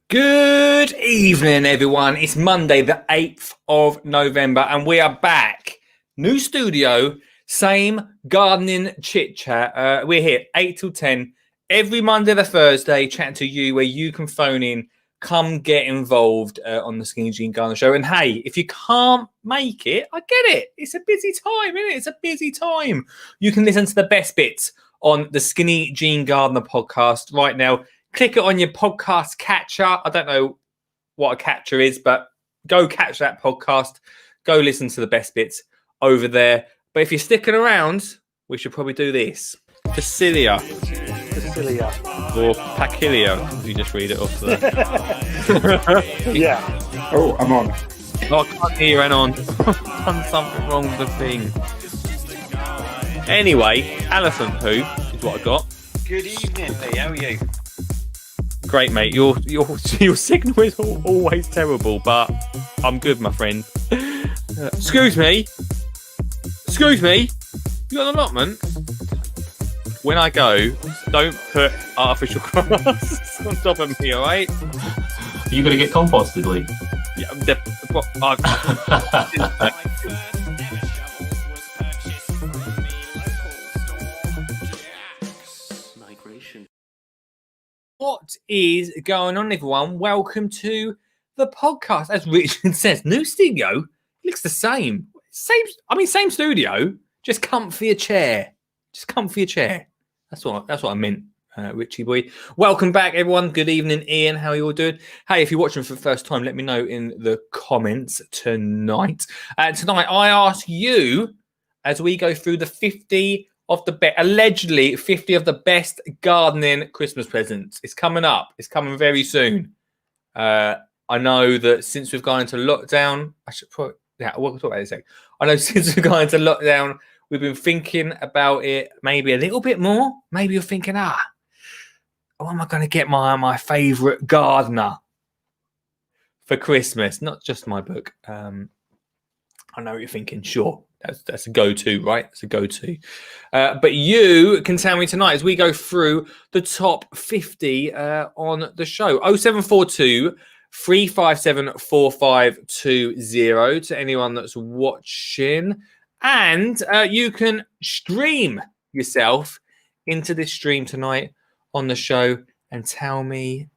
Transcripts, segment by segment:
Good evening, everyone. It's Monday, the 8th of November, and we are back. New studio, same gardening chit chat. We're here 8 till 10 every Monday to Thursday, chatting to you where you can phone in, come get involved on the Skinny Jean Gardener Show. And hey, if you can't make it, I get it. It's a busy time, isn't it? It's a busy time. You can listen to the best bits on the Skinny Jean Gardener podcast right now. Click it on your podcast catcher. I don't know what a catcher is, but go catch that podcast. Go listen to the best bits over there. But if you're sticking around, we should probably do this. Facilia. Or Pacilia. You just read it off there. Yeah. Oh, I'm on. Oh, I can't hear you, Anon. I've done something wrong with the thing. Anyway, elephant poo is what I got. Good evening, Lee. How are you? Great, mate. Your signal is always terrible, but I'm good, my friend. Excuse me. You got an allotment? When I go, don't put artificial grass on top of me, all right? Are you going to get composted, Lee? Yeah, What is going on, everyone? Welcome to the podcast. As Richard says, new studio. It looks the same. Same studio, just comfier chair. That's what I meant, Richie boy. Welcome back, everyone. Good evening, Ian. How are you all doing? Hey, if you're watching for the first time, let me know in the comments tonight. Tonight, I ask you, as we go through the allegedly 50 of the best gardening Christmas presents. It's coming up. It's coming very soon. I know that since we've gone into lockdown, we'll talk about it in a sec. I know since we've gone into lockdown, we've been thinking about it maybe a little bit more. Maybe you're thinking, what am I going to get my favourite gardener for Christmas? Not just my book. I know what you're thinking. Sure. That's a go-to, right? It's a go-to. But you can tell me tonight as we go through the top 50 on the show. 0742 357 4520 to anyone that's watching. And you can stream yourself into this stream tonight on the show and tell me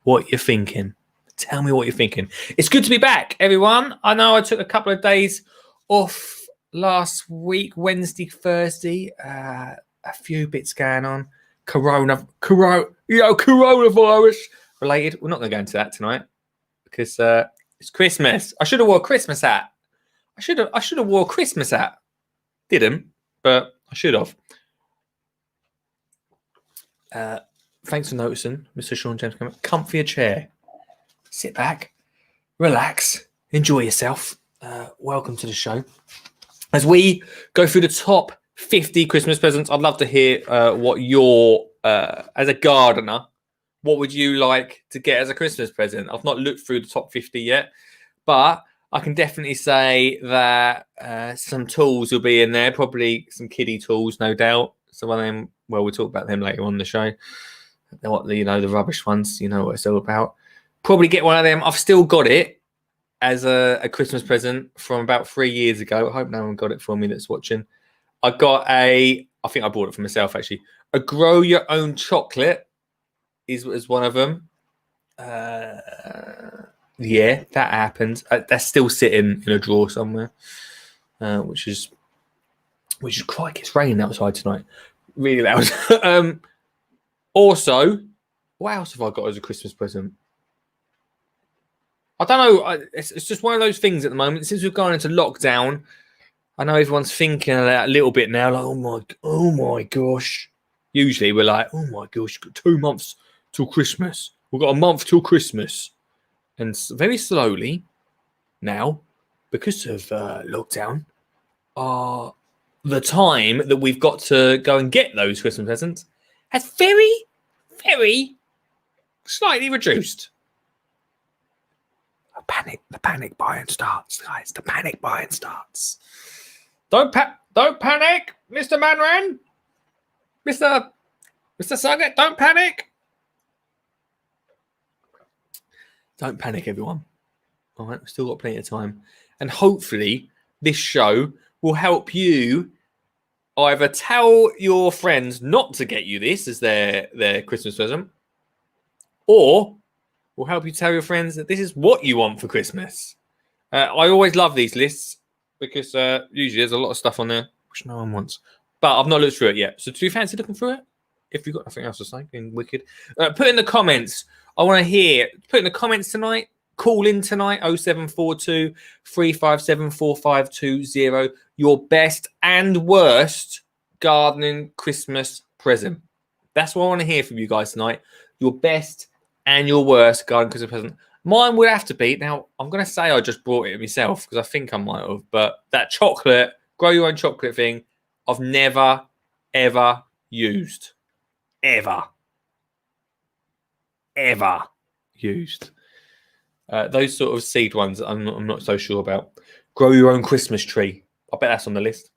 what you're thinking. Tell me what you're thinking. It's good to be back, everyone. I know I took a couple of days off last week, Wednesday, Thursday. A few bits going on. Coronavirus related. We're not going to go into that tonight because it's Christmas. I should have wore a Christmas hat. I should have wore a Christmas hat. Didn't, but I should have. Thanks for noticing, Mr. Sean James. Comfier chair. Sit back, relax, enjoy yourself. Welcome to the show. As we go through the top 50 Christmas presents, I'd love to hear what your, as a gardener, what would you like to get as a Christmas present? I've not looked through the top 50 yet, but I can definitely say that some tools will be in there, probably some kiddie tools, no doubt. Some of them, well, we'll talk about them later on the show. The rubbish ones, you know what it's all about. Probably get one of them. I've still got it as a Christmas present from about 3 years ago. I hope no one got it for me that's watching. I think I bought it for myself, actually. A grow your own chocolate is one of them. Yeah, that happens. That's still sitting in a drawer somewhere, which is crikey, it's raining outside tonight. Really loud. Also, what else have I got as a Christmas present? I don't know. It's just one of those things at the moment. Since we've gone into lockdown, I know everyone's thinking of that a little bit now. Like, oh my gosh. Usually we're like, oh my gosh, got 2 months till Christmas. We've got a month till Christmas. And very slowly now, because of lockdown, the time that we've got to go and get those Christmas presents has very, very slightly reduced. The panic buying starts, guys. The panic buying starts. Don't panic, Mr. Manran. Mr. Suggett, don't panic. Don't panic, everyone. All right, we've still got plenty of time. And hopefully this show will help you either tell your friends not to get you this as their Christmas present, or will help you tell your friends that this is what you want for Christmas. I always love these lists because usually there's a lot of stuff on there which no one wants. But I've not looked through it yet. So do you fancy looking through it? If you've got nothing else to say, being wicked. Put in the comments. I want to hear. Put in the comments tonight. Call in tonight, 0742 357 4520. Your best and worst gardening Christmas present. That's what I want to hear from you guys tonight. Your best and your worst garden Christmas present. Mine would have to be, now I'm going to say I just brought it myself because I think I might have, but that chocolate, grow your own chocolate thing, I've never, ever used. Ever used. Those sort of seed ones I'm not so sure about. Grow your own Christmas tree. I bet that's on the list.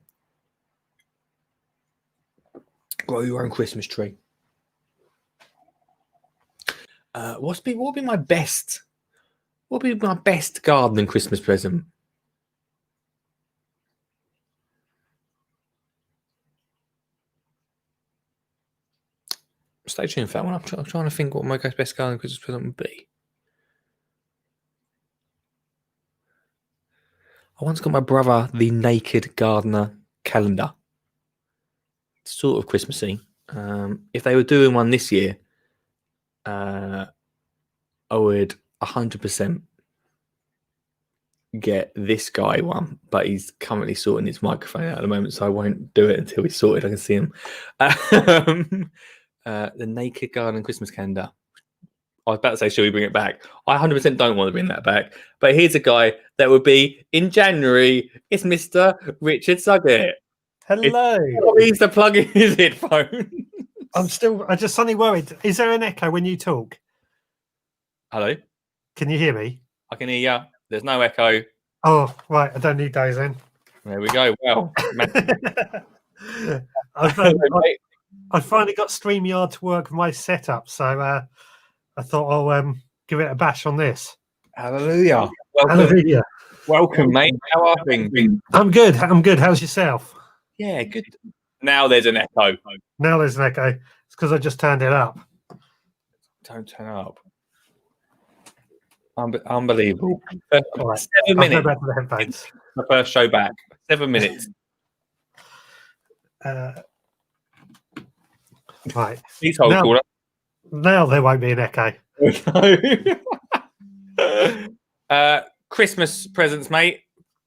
Grow your own Christmas tree. What would be my best? What would be my best gardening Christmas present? Stay tuned for that one. I'm trying to think what my best gardening Christmas present would be. I once got my brother the Naked Gardener calendar. It's sort of Christmassy. If they were doing one this year, I would 100% get this guy one, but he's currently sorting his microphone out at the moment, so I won't do it until he's sorted. I can see him. The Naked Garden Christmas calendar. I was about to say, shall we bring it back? I 100% don't want to bring that back. But here's a guy that would be in January. It's Mr. Richard Suggett. Hello. He's to plug in his headphone. I'm just suddenly worried. Is there an echo when you talk? Hello. Can you hear me? I can hear you. There's no echo. Oh, right. I don't need those then. There we go. Well, I've finally got StreamYard to work with my setup, so I thought I'll give it a bash on this. Hallelujah. Welcome. Hallelujah. Welcome, mate. How are things? I'm good. How's yourself? Yeah, good. Now there's an echo. Now there's an echo. It's because I just turned it up. Don't turn up. Unbelievable. All right. 7 I'll minutes. go back to the headphones. The first show back. 7 minutes. Right. Please hold, caller. Now there won't be an echo. Christmas presents, mate.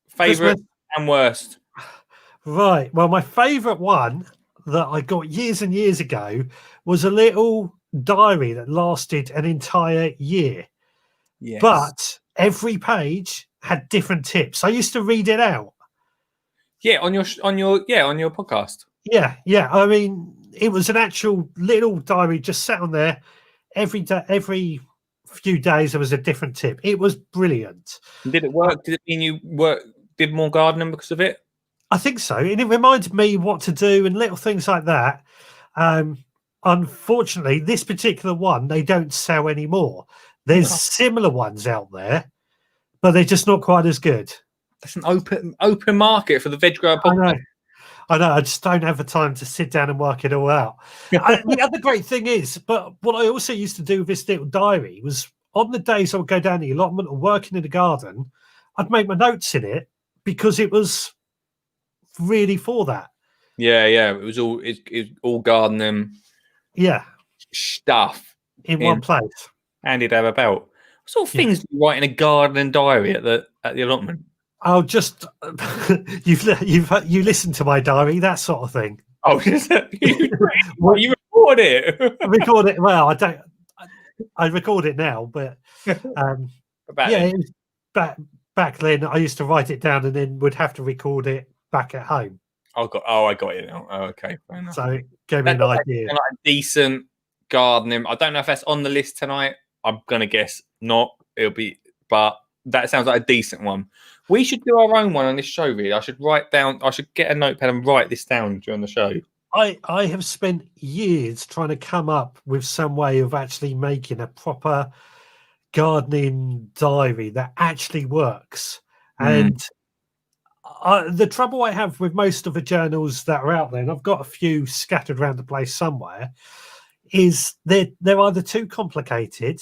Favorite and worst. Right. Well, my favourite one that I got years and years ago was a little diary that lasted an entire year. Yes. But every page had different tips. I used to read it out. Yeah, on your podcast. Yeah. I mean, it was an actual little diary just sat on there. Every day, every few days, there was a different tip. It was brilliant. Did it work? Did it mean you did more gardening because of it? I think so. And it reminded me what to do and little things like that. Unfortunately, this particular one, they don't sell anymore. There's similar ones out there, but they're just not quite as good. That's an open market for the veg grower podcast. I know. I just don't have the time to sit down and work it all out. The other great thing is, but what I also used to do with this little diary was on the days I would go down the allotment or working in the garden, I'd make my notes in it because it was really for that. Yeah. It was all gardening. Yeah. Stuff in one place. And he'd have a belt. What sort of things do you write in a gardening diary at the allotment? I'll just you listen to my diary, that sort of thing. Oh, you record it? Record it. Well, I record it now, but it was back then I used to write it down and then would have to record it back at home. I got it now. Oh, okay, fair enough. So it gave me an idea. Like a decent gardening. I don't know if that's on the list tonight. I'm gonna guess not. It'll be, but that sounds like a decent one. We should do our own one on this show, really. I should get a notepad and write this down during the show. I have spent years trying to come up with some way of actually making a proper gardening diary that actually works. And the trouble I have with most of the journals that are out there, and I've got a few scattered around the place somewhere, is they're either too complicated,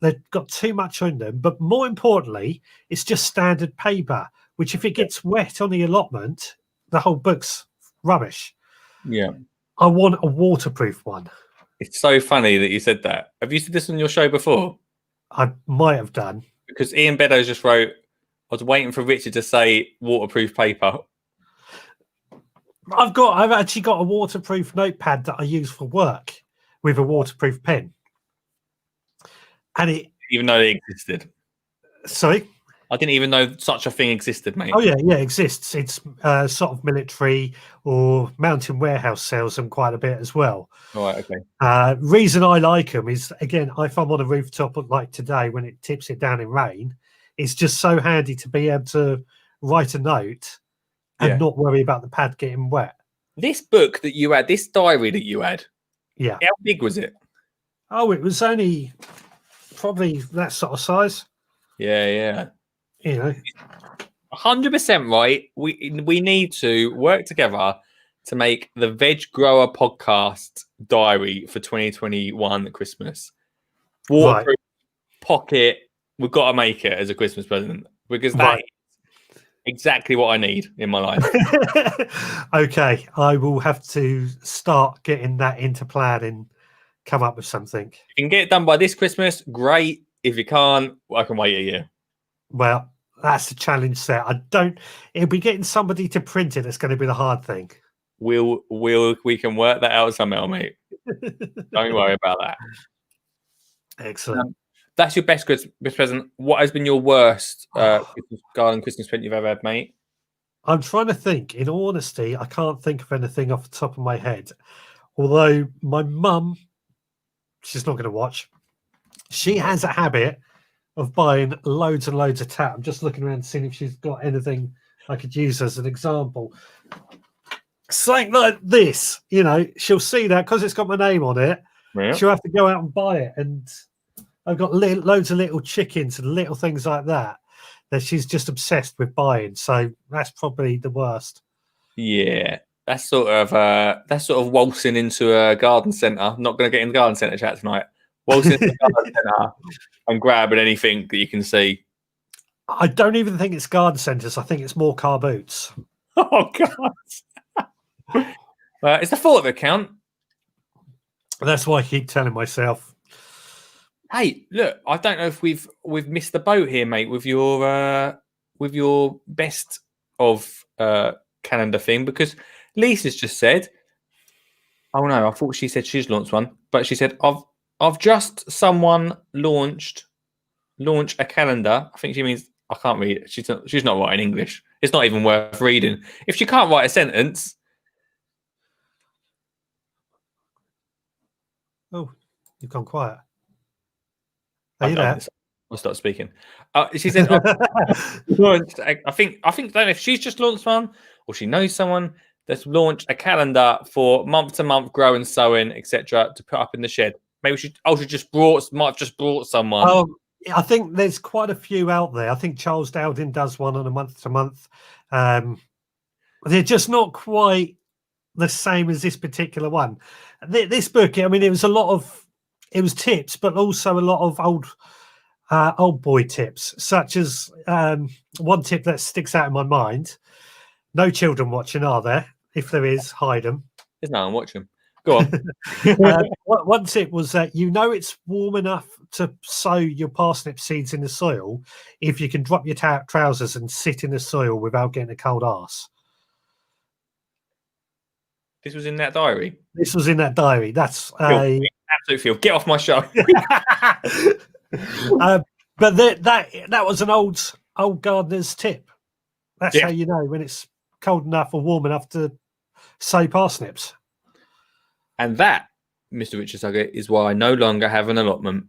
they've got too much on them, but more importantly, it's just standard paper, which if it gets wet on the allotment, the whole book's rubbish. Yeah. I want a waterproof one. It's so funny that you said that. Have you said this on your show before? I might have done. Because Ian Beddoes just wrote, I was waiting for Richard to say waterproof paper. I've actually got a waterproof notepad that I use for work with a waterproof pen. And it... Even though it existed. Sorry? I didn't even know such a thing existed, mate. Oh, yeah, it exists. It's sort of military or mountain warehouse sells them quite a bit as well. All right, okay. Reason I like them is, again, if I'm on a rooftop like today when it tips it down in rain, it's just so handy to be able to write a note and not worry about the pad getting wet. This book that you had, this diary that you had, yeah, how big was it? Oh, it was only probably that sort of size. Yeah. You know, 100% right. We need to work together to make the Veg Grower Podcast diary for 2021 Christmas. Waterproof, pocket. We've got to make it as a Christmas present because that is exactly what I need in my life. Okay, I will have to start getting that into plan and come up with something. If you can get it done by this Christmas, great. If you can't, I can wait a year. Well, that's the challenge set. It'll be getting somebody to print it that's going to be the hard thing. We can work that out somehow, mate. Don't worry about that. Excellent. That's your best Christmas present. What has been your worst garden Christmas present you've ever had, mate? I'm trying to think. In all honesty, I can't think of anything off the top of my head. Although my mum, she's not going to watch. She has a habit of buying loads and loads of tat. I'm just looking around seeing if she's got anything I could use as an example. Something like this, you know, she'll see that because it's got my name on it. Yeah. She'll have to go out and buy it. And I've got loads of little chickens and little things like that she's just obsessed with buying. So that's probably the worst. Yeah, that's sort of waltzing into a garden centre. I'm not going to get in the garden centre chat tonight. Waltzing into the garden centre and grabbing anything that you can see. I don't even think it's garden centres. I think it's more car boots. Oh God! It's the thought of it count. That's why I keep telling myself. Hey, look! I don't know if we've missed the boat here, mate. With your best of calendar thing, because Lisa's just said, "Oh no, I thought she said she's launched one," but she said, "I've just someone launch a calendar." I think she means I can't read it. She's not writing English. It's not even worth reading. If she can't write a sentence. Oh, you've gone quiet. Are you there? I'll start speaking. She said, launched, I think I don't know if she's just launched one or she knows someone that's launched a calendar for month-to-month growing, sowing, etc. to put up in the shed. Maybe she might have just brought someone. Oh, I think there's quite a few out there. I think Charles Dowding does one on a month-to-month. They're just not quite the same as this particular one. This book, I mean, it was tips, but also a lot of old boy tips, such as one tip that sticks out in my mind. No children watching, are there? If there is, hide them. There's no one watching. Go on. One tip was that it's warm enough to sow your parsnip seeds in the soil if you can drop your trousers and sit in the soil without getting a cold arse. This was in that diary? This was in that diary. That's absolute feel. Get off my show. But that was an old gardener's tip. That's how you know when it's cold enough or warm enough to sow parsnips. And that, Mr. Richard Suggett, is why I no longer have an allotment.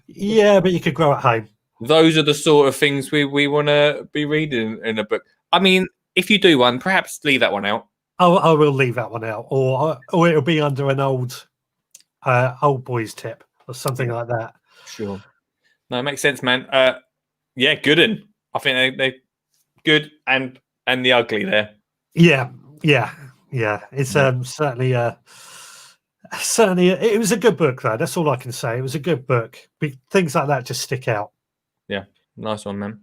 Yeah, but you could grow at home. Those are the sort of things we want to be reading in a book. I mean, if you do one, perhaps leave that one out. I will leave that one out, or it'll be under an old boys tip. or something like that. Sure. No, it makes sense, man. Yeah, good. And I think they're good and the ugly there. Yeah. It's certainly it was a good book though. That's all I can say. It was a good book. Things like that just stick out. Yeah, nice one, man.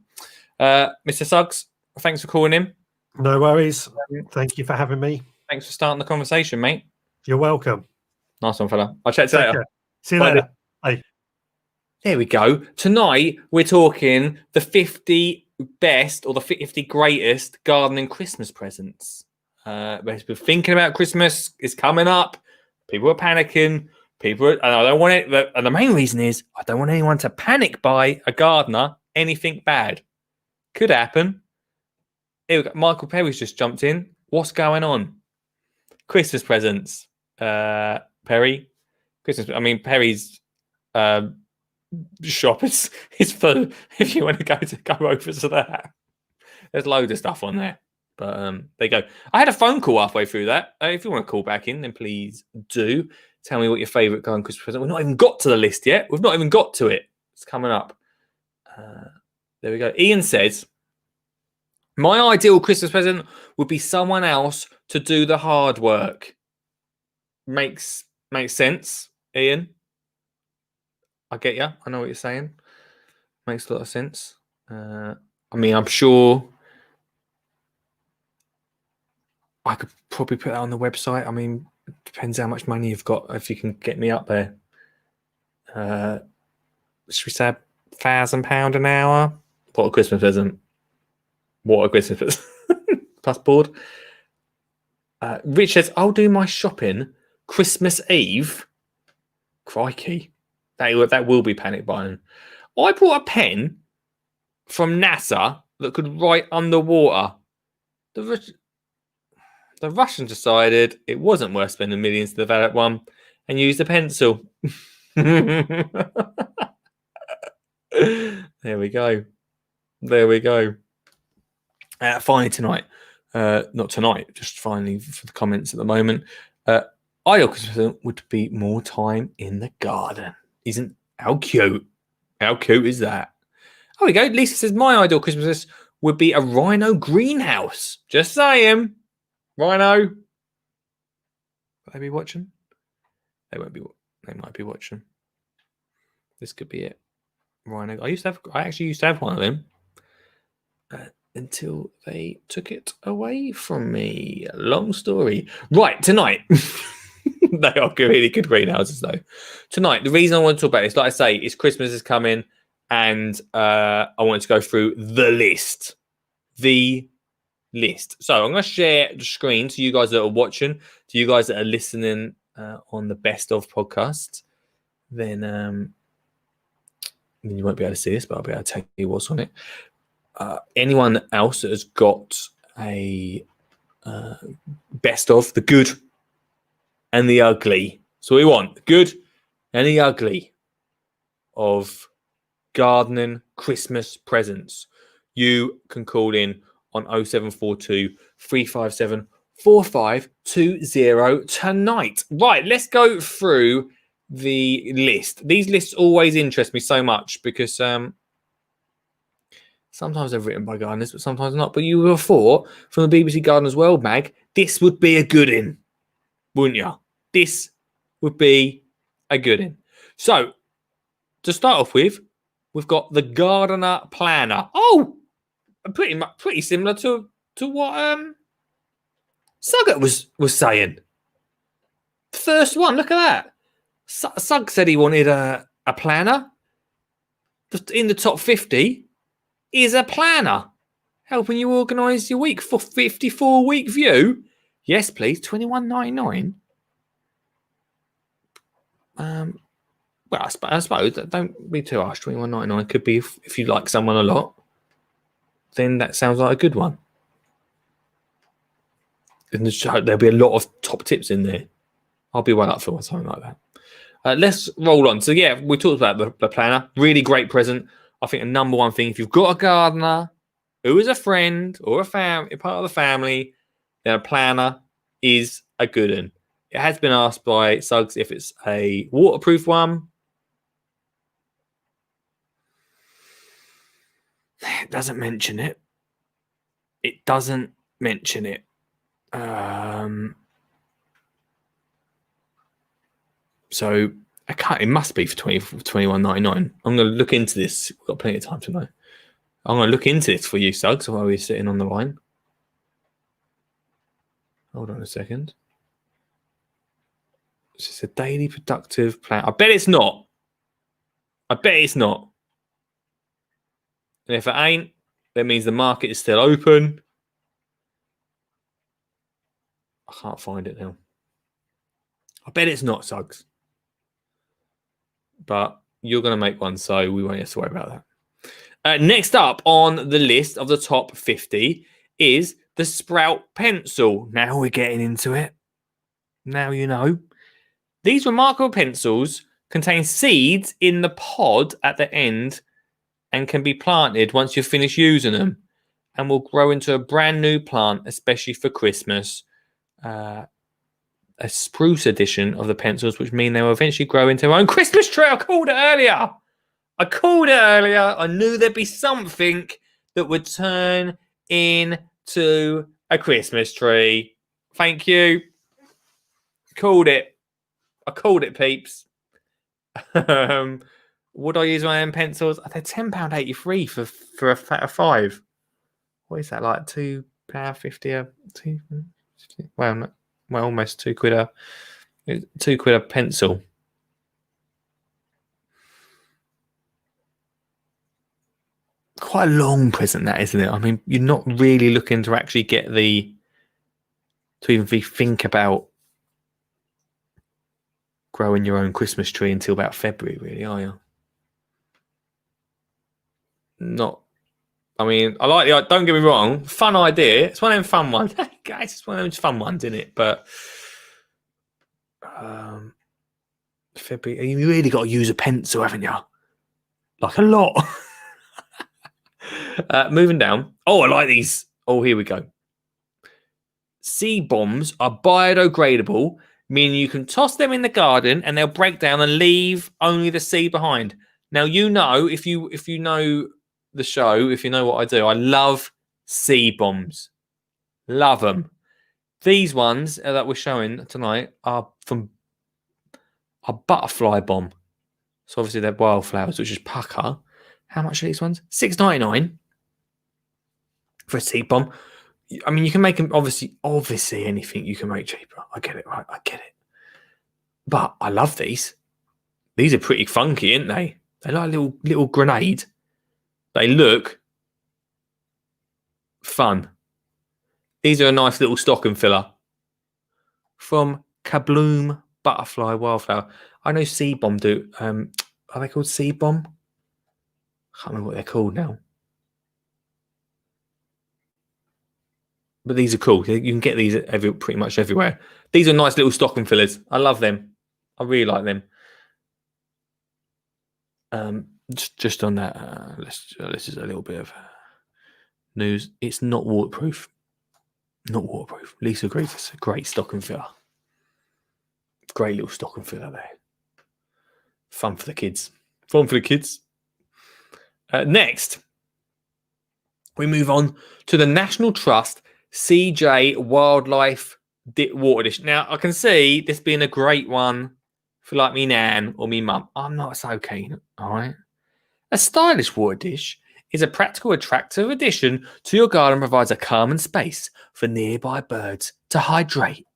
Mr. Suggs, thanks for calling in. No worries. Thank you for having me. Thanks for starting the conversation, mate. You're welcome. Nice one, fella. I'll chat to you Take later. care. See you later. Bye. There we go. Tonight, we're talking the 50 best or the 50 greatest gardening Christmas presents. We're thinking about Christmas. It's coming up. People are panicking. And I don't want it. And the main reason is I don't want anyone to panic buy a gardener anything bad. Could happen. Here we go. Michael Perry's just jumped in. What's going on? Christmas presents. Perry. Perry's shop is for if you want to go over to that. There's loads of stuff on there. But there you go. I had a phone call halfway through that. If you want to call back in, then please do. Tell me what your favourite garden Christmas present. We've not even got to the list yet. We've not even got to it. It's coming up. There we go. Ian says, my ideal Christmas present would be someone else to do the hard work. Makes sense, Ian. I get you. I know what you're saying. Makes a lot of sense. I'm sure I could probably put that on the website. Depends how much money you've got, if you can get me up there. Should we say £1,000 an hour? What a Christmas present. What a Christmas present. Plus board. Rich says, I'll do my shopping Christmas Eve. Crikey. That will be panic buying. I bought a pen from NASA that could write underwater. The Russians decided it wasn't worth spending millions to develop one and used a pencil. There we go. Finally tonight. Not tonight, just finally for the comments at the moment. Ideal Christmas present would be more time in the garden. How cute? How cute is that? Oh, we go. Lisa says my ideal Christmas would be a rhino greenhouse. Just saying. Rhino. Will they be watching? They won't be. They might be watching. This could be it. Rhino. I actually used to have one of them until they took it away from me. Long story. Right, tonight. They are really good greenhouses, though. Tonight, the reason I want to talk about this, like I say, is Christmas is coming, and I wanted to go through the list. The list. So I'm going to share the screen to you guys that are watching, to you guys that are listening on the Best of podcast. Then you won't be able to see this, but I'll be able to tell you what's on it. Anyone else that has got a best of the good and the ugly. So we want the good and the ugly of gardening Christmas presents. You can call in on 0742 357 4520 tonight. Right, let's go through the list. These lists always interest me so much because sometimes they're written by gardeners, but sometimes not. But you would have thought from the BBC Gardeners World mag, this would be a good in, wouldn't you? This would be a good in. So, to start off with, we've got the Gardener Planner. Oh, pretty similar to what Sugget was saying. First one, look at that. Sug said he wanted a planner. In the top 50 is a planner helping you organise your week for 54-week view. Yes, please. $21.99. Well, I suppose don't be too harsh. $21.99 could be if you like someone a lot. Then that sounds like a good one. And there'll be a lot of top tips in there. I'll be well up for something like that. Let's roll on. So yeah, we talked about the planner. Really great present. I think the number one thing, if you've got a gardener who is a friend or a part of the family, then a planner is a good one. It has been asked by Suggs if it's a waterproof one. It doesn't mention it. It doesn't mention it. So I can't. It must be for $21.99. I'm going to look into this. We've got plenty of time to know. I'm going to look into this for you, Suggs, while we're sitting on the line. Hold on a second. It's just a daily productive plan. I bet it's not. I bet it's not. And if it ain't, that means the market is still open. I can't find it now. I bet it's not, Suggs. But you're going to make one, so we won't have to worry about that. Next up on the list of the top 50 is the Sprout pencil. Now we're getting into it. Now you know. These remarkable pencils contain seeds in the pod at the end and can be planted once you've finished using them and will grow into a brand new plant, especially for Christmas. A spruce edition of the pencils, which mean they will eventually grow into their own Christmas tree. I called it earlier. I knew there'd be something that would turn into a Christmas tree. Thank you. I called it, peeps. Would I use my own pencils? They're £10.83 for a 5. What is that, like £2.50 well, almost £2 a pencil. Quite a long present, that, isn't it? I mean, you're not really looking to actually get to even think about growing your own Christmas tree until about February, really, are you? Not. I mean, I like the. Don't get me wrong, fun idea. It's one of them fun ones. Guys, it's one of those fun ones, isn't it? But February, you really got to use a pencil, haven't you? Like a lot. Moving down. Oh, I like these. Oh, here we go. Seed bombs are biodegradable, meaning you can toss them in the garden and they'll break down and leave only the seed behind. Now, you know, if you know the show, if you know what I do, I love seed bombs. Love them. These ones that we're showing tonight are from a butterfly bomb. So obviously they're wildflowers, which is pucker. How much are these ones? $6.99 for a seed bomb. I mean, you can make them obviously anything you can make cheaper. I get it, right? I get it. But I love these. These are pretty funky, aren't they? They're like a little grenade. They look fun. These are a nice little stocking filler from Kabloom Butterfly Wildflower. I know Seed Bomb do. Are they called Seed Bomb? I can't remember what they're called now. But these are cool. You can get these pretty much everywhere. These are nice little stocking fillers. I love them. I really like them. Just on that, this is a little bit of news. It's not waterproof. Not waterproof. Lisa agrees. It's a great stocking filler. Great little stocking filler there. Fun for the kids. Next, we move on to the National Trust CJ Wildlife Water Dish. Now, I can see this being a great one for like me nan or me mum. I'm not so keen, all right? A stylish water dish is a practical, attractive addition to your garden, provides a calming space for nearby birds to hydrate,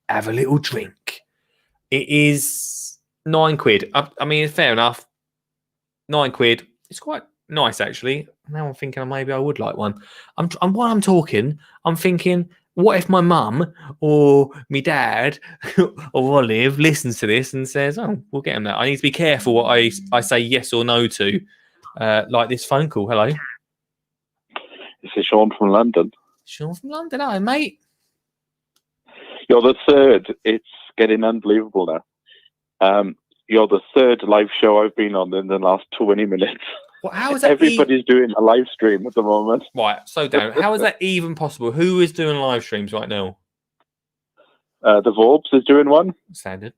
have a little drink. It is £9. I mean, fair enough. £9. It's quite nice, actually. Now I'm thinking maybe I would like one. While I'm talking, I'm thinking, what if my mum or me dad or Olive listens to this and says, "Oh, we'll get him that." I need to be careful what I say yes or no to. Like this phone call. Hello. This is Sean from London. Sean from London, hi mate. You're the third. It's getting unbelievable now. You're the third live show I've been on in the last 20 minutes. Well, how is that? Everybody's doing a live stream at the moment. Right, so down. How is that even possible? Who is doing live streams right now? The Vorbs is doing one. Standard.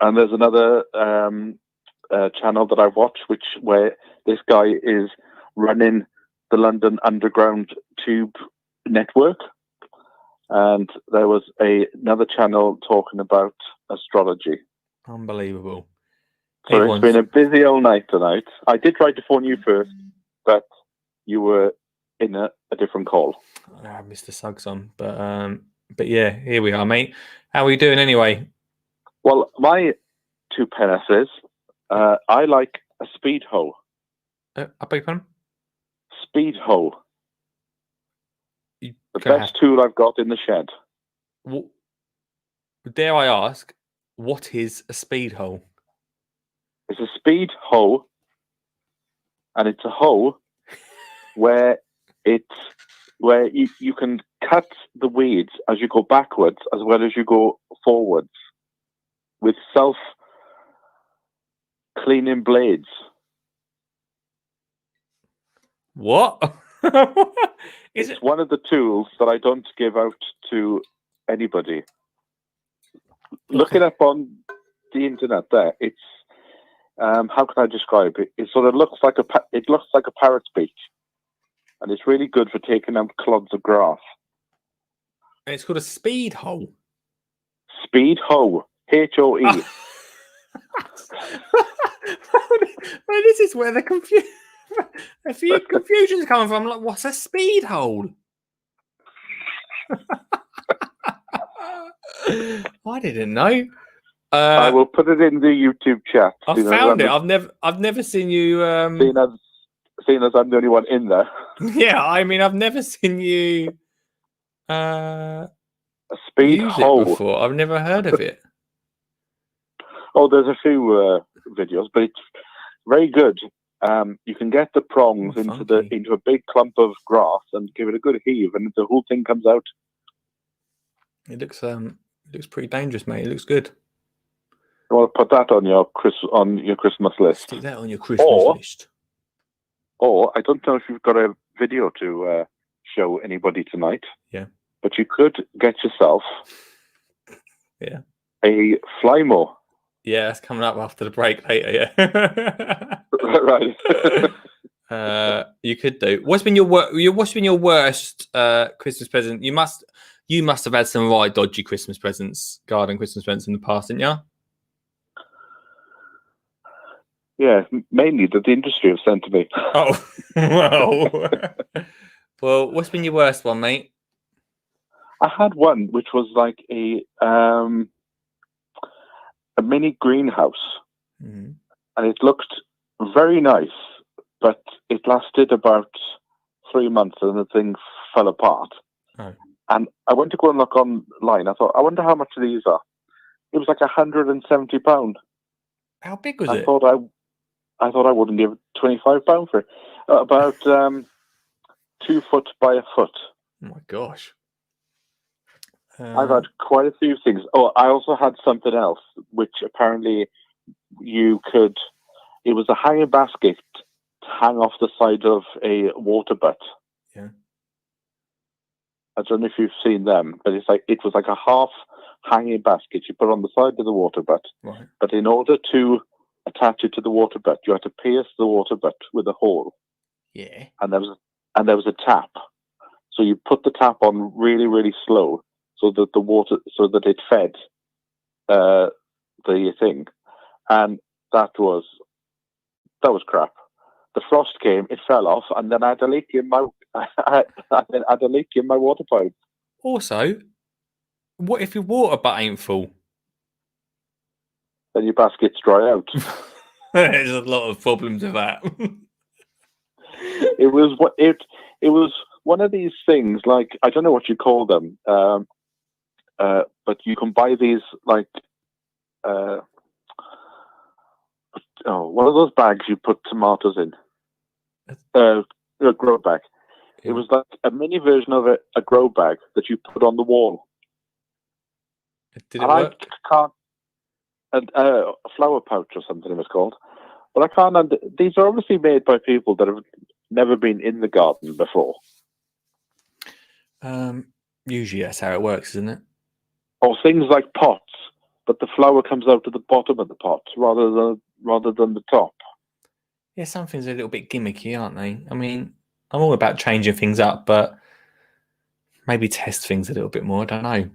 And there's another channel that I watch, where this guy is running the London Underground Tube network, and there was another channel talking about astrology. Unbelievable. So it's been a busy old night tonight. I did try to phone you first, but you were in a different call. Mr. Suggs on, but yeah, here we are, mate. How are you doing anyway? Well, my 2 pence is I like a speed hoe. I beg your pardon? Speed hoe. You The gonna best tool I've got in the shed. Dare I ask, what is a speed hoe? It's a speed hoe, and it's a hoe where you can cut the weeds as you go backwards as well as you go forwards with self-cleaning blades. What? Is It's one of the tools that I don't give out to anybody. Look it up on the internet. There, it's how can I describe it? It sort of looks like a parrot's beak, and it's really good for taking out clods of grass. It's called a speed hoe. Speed hoe, HOE. Well, this is where the confusion's coming from. Like, what's a speed hole? I didn't know. I will put it in the YouTube chat. I found it. I've never seen you. Seeing as I'm the only one in there. Yeah, I mean, I've never seen you. A speed use hoe it before. I've never heard of it. Oh, there's a few videos, but it's very good. You can get the prongs into a big clump of grass and give it a good heave, and the whole thing comes out. It looks pretty dangerous, mate. It looks good. You want to put that on your Christmas list. Stick that on your Christmas list. Or I don't know if you've got a video to show anybody tonight. Yeah. But you could get yourself a fly mower. Yeah, that's coming up after the break later. Yeah. Right. You could do. What's been your worst Christmas present? You must have had some right dodgy Christmas presents, garden Christmas presents in the past, didn't you? Yeah, mainly that the industry have sent to me. Oh, well, what's been your worst one, mate? I had one which was like a mini greenhouse, and it looked very nice, but it lasted about 3 months, and the thing fell apart. Oh. And I went to go and look online. I thought, I wonder how much these are. It was like £170. How big was it? I thought I wouldn't give £25 for it. About 2 foot by a foot. Oh my gosh. I've had quite a few things. Oh, I also had something else, which apparently you could. It was a hanging basket to hang off the side of a water butt. Yeah. I don't know if you've seen them, but it was like a half hanging basket you put on the side of the water butt. Right. But in order to attach it to the water butt, you had to pierce the water butt with a hole. Yeah. And there was a tap. So you put the tap on really, really slow, so that it fed the thing, and that was crap. The frost came, it fell off, and then I had a leak in my water pipe. Also, what if your water butt ain't full? Then your baskets dry out. There's a lot of problems with that. It was one of these things, like, I don't know what you call them, but you can buy these like one of those bags you put tomatoes in, a grow bag. It was like a mini version of a grow bag that you put on the wall. Did it work? A flower pouch or something it was called. But I can't. These are obviously made by people that have never been in the garden before. Usually that's how it works, isn't it? Or things like pots, but the flower comes out at the bottom of the pot rather than the top. Yeah, some things are a little bit gimmicky, aren't they? I mean, I'm all about changing things up, but maybe test things a little bit more. I don't know.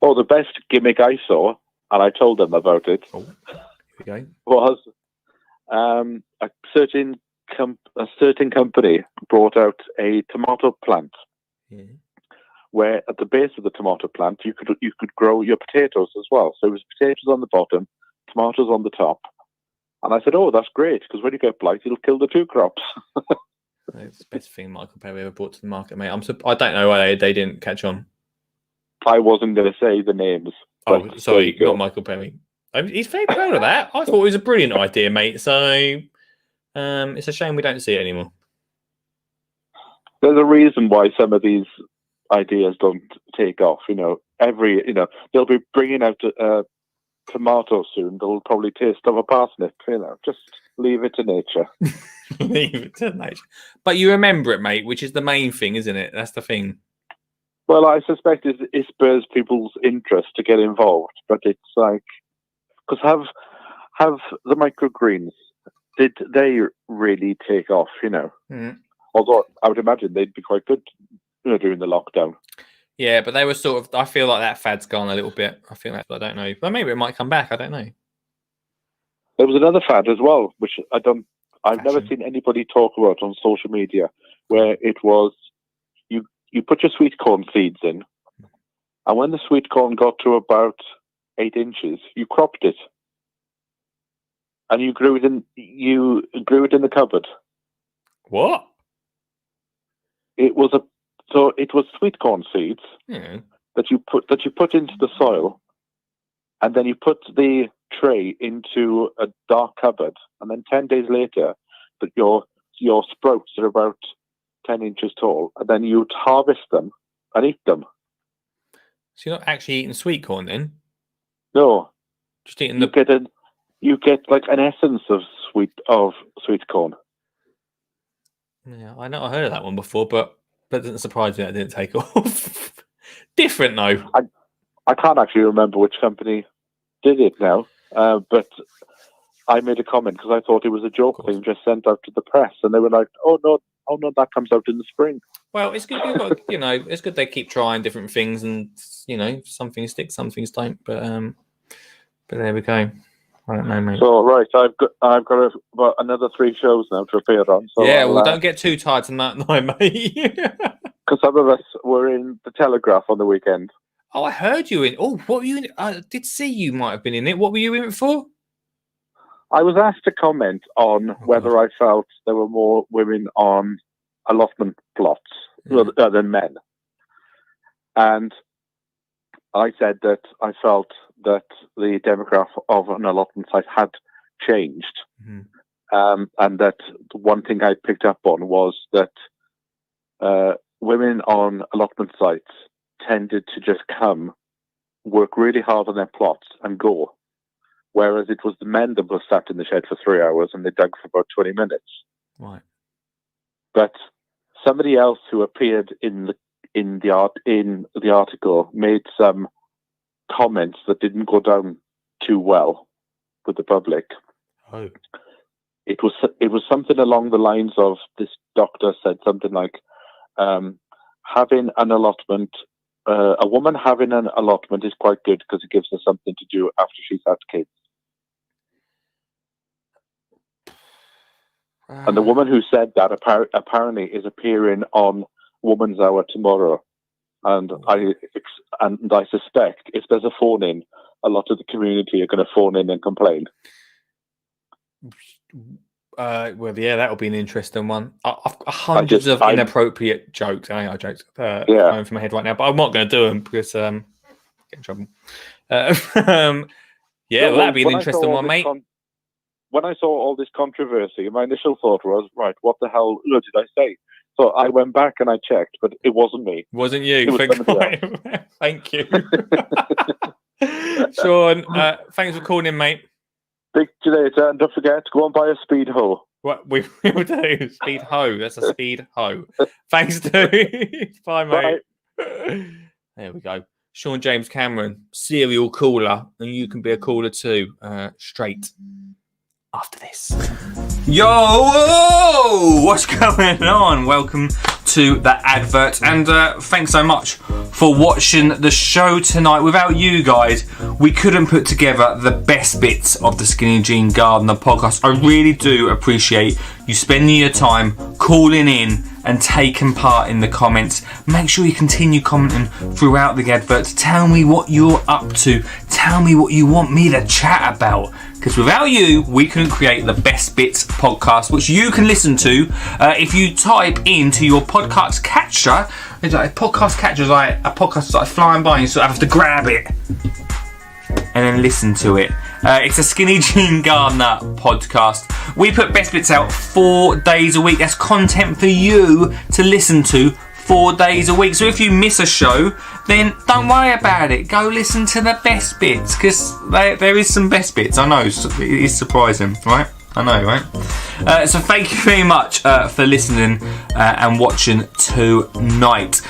Oh, the best gimmick I saw, and I told them about it, Oh, here we go. was a certain company brought out a tomato plant, Yeah. where at the base of the tomato plant you could grow your potatoes as well. So it was potatoes on the bottom, tomatoes on the top. And I said, "Oh, that's great, because when you get blight, it'll kill the two crops." It's the best thing Michael Perry ever brought to the market, mate. I don't know why they didn't catch on. I wasn't going to say the names. Oh, but sorry, there you go. not Michael Perry. He's very proud of that. I thought it was a brilliant idea, mate. So it's a shame we don't see it anymore. There's a reason why some of these ideas don't take off. They'll be bringing out tomatoes soon. They'll probably taste of a parsnip. Just leave it to nature. Leave it to nature. But you remember it, mate, which is the main thing, isn't it? That's the thing. Well, I suspect it spurs people's interest to get involved, but it's like, because have the microgreens, did they really take off? Mm. Although I would imagine they'd be quite good, during the lockdown. Yeah, but they were sort of. I feel like that fad's gone a little bit. I don't know, but maybe it might come back. I don't know. There was another fad as well, which I've never Fashion. seen anybody talk about on social media, where it was you put your sweet corn seeds in, and when the sweet corn got to about 8 inches, you cropped it, and you grew it in the cupboard. What? It was sweet corn seeds Yeah. that you put into the soil, and then you put the tray into a dark cupboard, and then 10 days later, that your sprouts are about 10 inches tall, and then you'd harvest them and eat them. So you're not actually eating sweet corn then? No, Just eating you get like an essence of sweet corn. Yeah, I know. I heard of that one before, but that doesn't surprise me that it didn't take off. Different though. I can't actually remember which company did it now, but I made a comment because I thought it was a joke thing just sent out to the press, and they were like, "Oh no, that comes out in the spring." Well, it's good. You've got, it's good they keep trying different things, and some things stick, some things don't. But there we go. I don't know, mate. So right, I've got about another 3 shows now to appear on. So yeah, well, don't get too tired tonight, mate. because some of us were in the Telegraph on the weekend. Oh, I heard you in. Oh, what were you in? I did see you might have been in it. What were you in it for? I was asked to comment on whether I felt there were more women on allotment plots than men. And I said that I felt that the demographic of an allotment site had changed. Mm-hmm. And that the one thing I picked up on was that women on allotment sites tended to just come, work really hard on their plots and go. Whereas it was the men that were sat in the shed for 3 hours and they dug for about 20 minutes. Right. But somebody else who appeared in the article made some comments that didn't go down too well with the public. Oh. It was something along the lines of, this doctor said something like, having an allotment, a woman having an allotment is quite good because it gives her something to do after she's had kids. And the woman who said that apparently is appearing on Woman's Hour tomorrow. And I suspect if there's a phone in, a lot of the community are going to phone in and complain. Well, yeah, that'll be an interesting one. I've got hundreds of inappropriate jokes. I know jokes going from my head right now, but I'm not going to do them because get in trouble. That'd be an interesting one, mate. When I saw all this controversy, my initial thought was, right, what the hell did I say? So I went back and I checked, but it wasn't me. Wasn't you? It was Thank you. Sean, thanks for calling in, mate. Big to you later, and don't forget to go and buy a speed hoe. What we will do? Speed hoe. That's a speed hoe. Thanks, dude. Bye, mate. Bye. There we go. Sean James Cameron, serial caller, and you can be a caller too. Straight. after this. Yo, what's going on? Welcome to the advert, and thanks so much for watching the show tonight. Without you guys, we couldn't put together the best bits of the Skinny Jean Gardener podcast. I really do appreciate you spending your time calling in and taking part in the comments. Make sure you continue commenting throughout the advert. Tell me what you're up to. Tell me what you want me to chat about. Because without you, we couldn't create the Best Bits podcast, which you can listen to if you type into your podcast catcher. It's like a podcast catcher is like a podcast that's like flying by, and you sort of have to grab it and then listen to it. It's a Skinny Jean Gardener podcast. We put Best Bits out 4 days a week. That's content for you to listen to 4 days a week. So if you miss a show, then don't worry about it. Go listen to the best bits, because there is some best bits. I know, it is surprising, right? I know, right? So thank you very much for listening and watching tonight.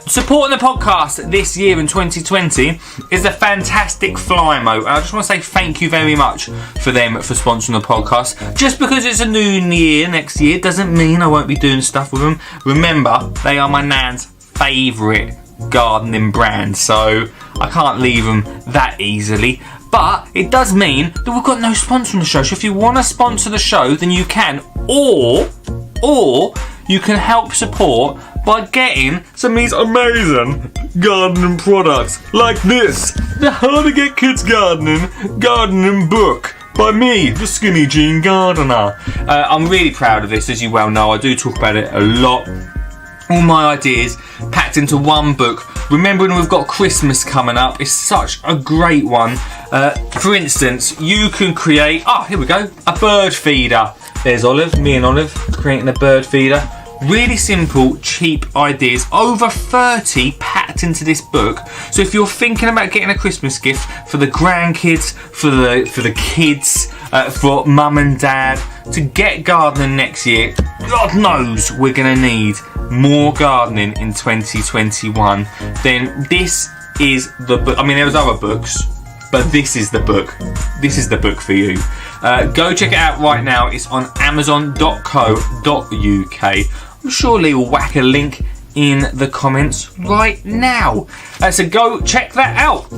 Supporting the podcast this year in 2020 is the fantastic Flymo. I just want to say thank you very much for them for sponsoring the podcast. Just because it's a new year next year doesn't mean I won't be doing stuff with them. Remember, they are my nan's favourite gardening brand, so I can't leave them that easily. But it does mean that we've got no sponsor on the show. So if you want to sponsor the show, then you can. Or you can help support by getting some of these amazing gardening products. Like this. The How to Get Kids Gardening book. By me, the Skinny Jean Gardener. I'm really proud of this, as you well know. I do talk about it a lot. All my ideas packed into one book. Remembering we've got Christmas coming up, it's such a great one. For instance, you can create, here we go, a bird feeder. There's Olive, me and Olive, creating a bird feeder. Really simple, cheap ideas. Over 30 packed into this book. So if you're thinking about getting a Christmas gift for the grandkids, for the kids, for mum and dad, to get gardening next year, God knows we're going to need more gardening in 2021, then this is the book. I mean, there's other books, but this is the book. This is the book for you. Go check it out right now. It's on amazon.co.uk. I'm sure Lee will whack a link in the comments right now. So go check that out.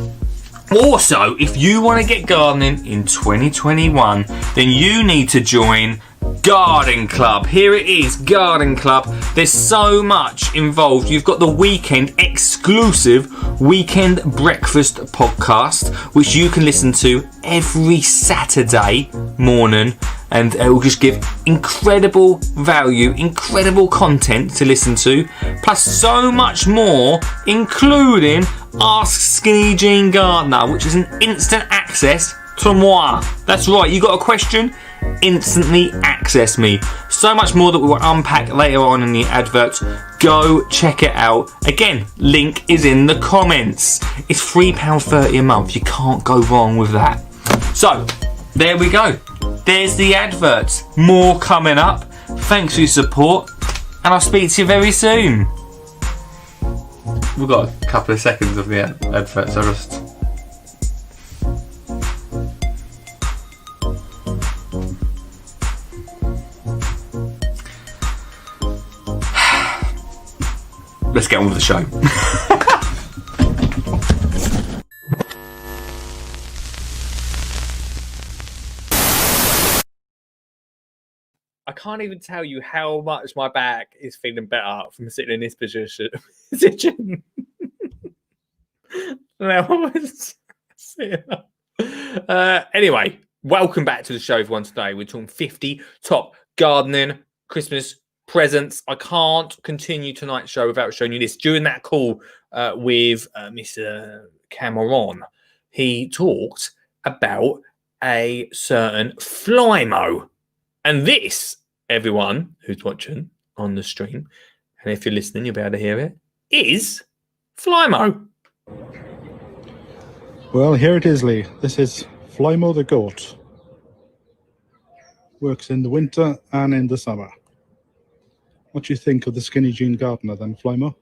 Also, if you want to get gardening in 2021, then you need to join Garden Club. Here it is, Garden Club. There's so much involved. You've got the weekend exclusive Weekend Breakfast podcast, which you can listen to every Saturday morning, and it will just give incredible value, incredible content to listen to, plus so much more, including Ask Skinny Jean Gardener, which is an instant access to moi. That's right, you got a question? Instantly access me. So much more that we will unpack later on in the advert. Go check it out. Again, link is in the comments. It's £3.30 a month. You can't go wrong with that. So, there we go. There's the adverts. More coming up. Thanks for your support, and I'll speak to you very soon. We've got a couple of seconds of the advert, so just... Let's get on with the show. I can't even tell you how much my back is feeling better from sitting in this position. Anyway, welcome back to the show, everyone. Today we're talking 50 top gardening Christmas presents. I can't continue tonight's show without showing you this. During that call with Mr. Cameron, he talked about a certain Flymo. And this, everyone who's watching on the stream, and if you're listening, you'll be able to hear it, is Flymo. Well, here it is, Lee. This is Flymo the goat. Works in the winter and in the summer. What do you think of the Skinny Jean Gardener then, Flymo?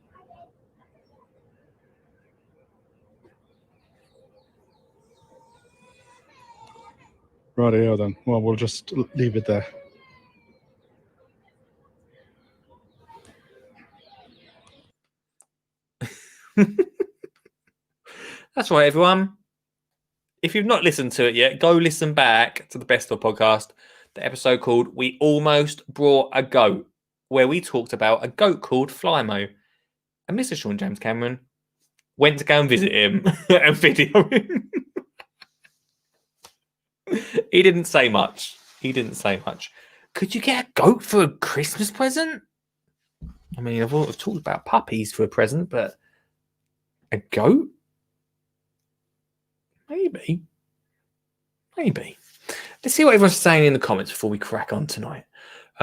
Rightio then. Well, we'll just leave it there. That's right, everyone. If you've not listened to it yet, go listen back to the Best of Podcast, the episode called We Almost Brought a Goat, where we talked about a goat called Flymo. And Mr. Sean James Cameron went to go and visit him and video him. He didn't say much. Could you get a goat for a Christmas present? I mean, I've talked about puppies for a present, but a goat? Maybe. Let's see what everyone's saying in the comments before we crack on tonight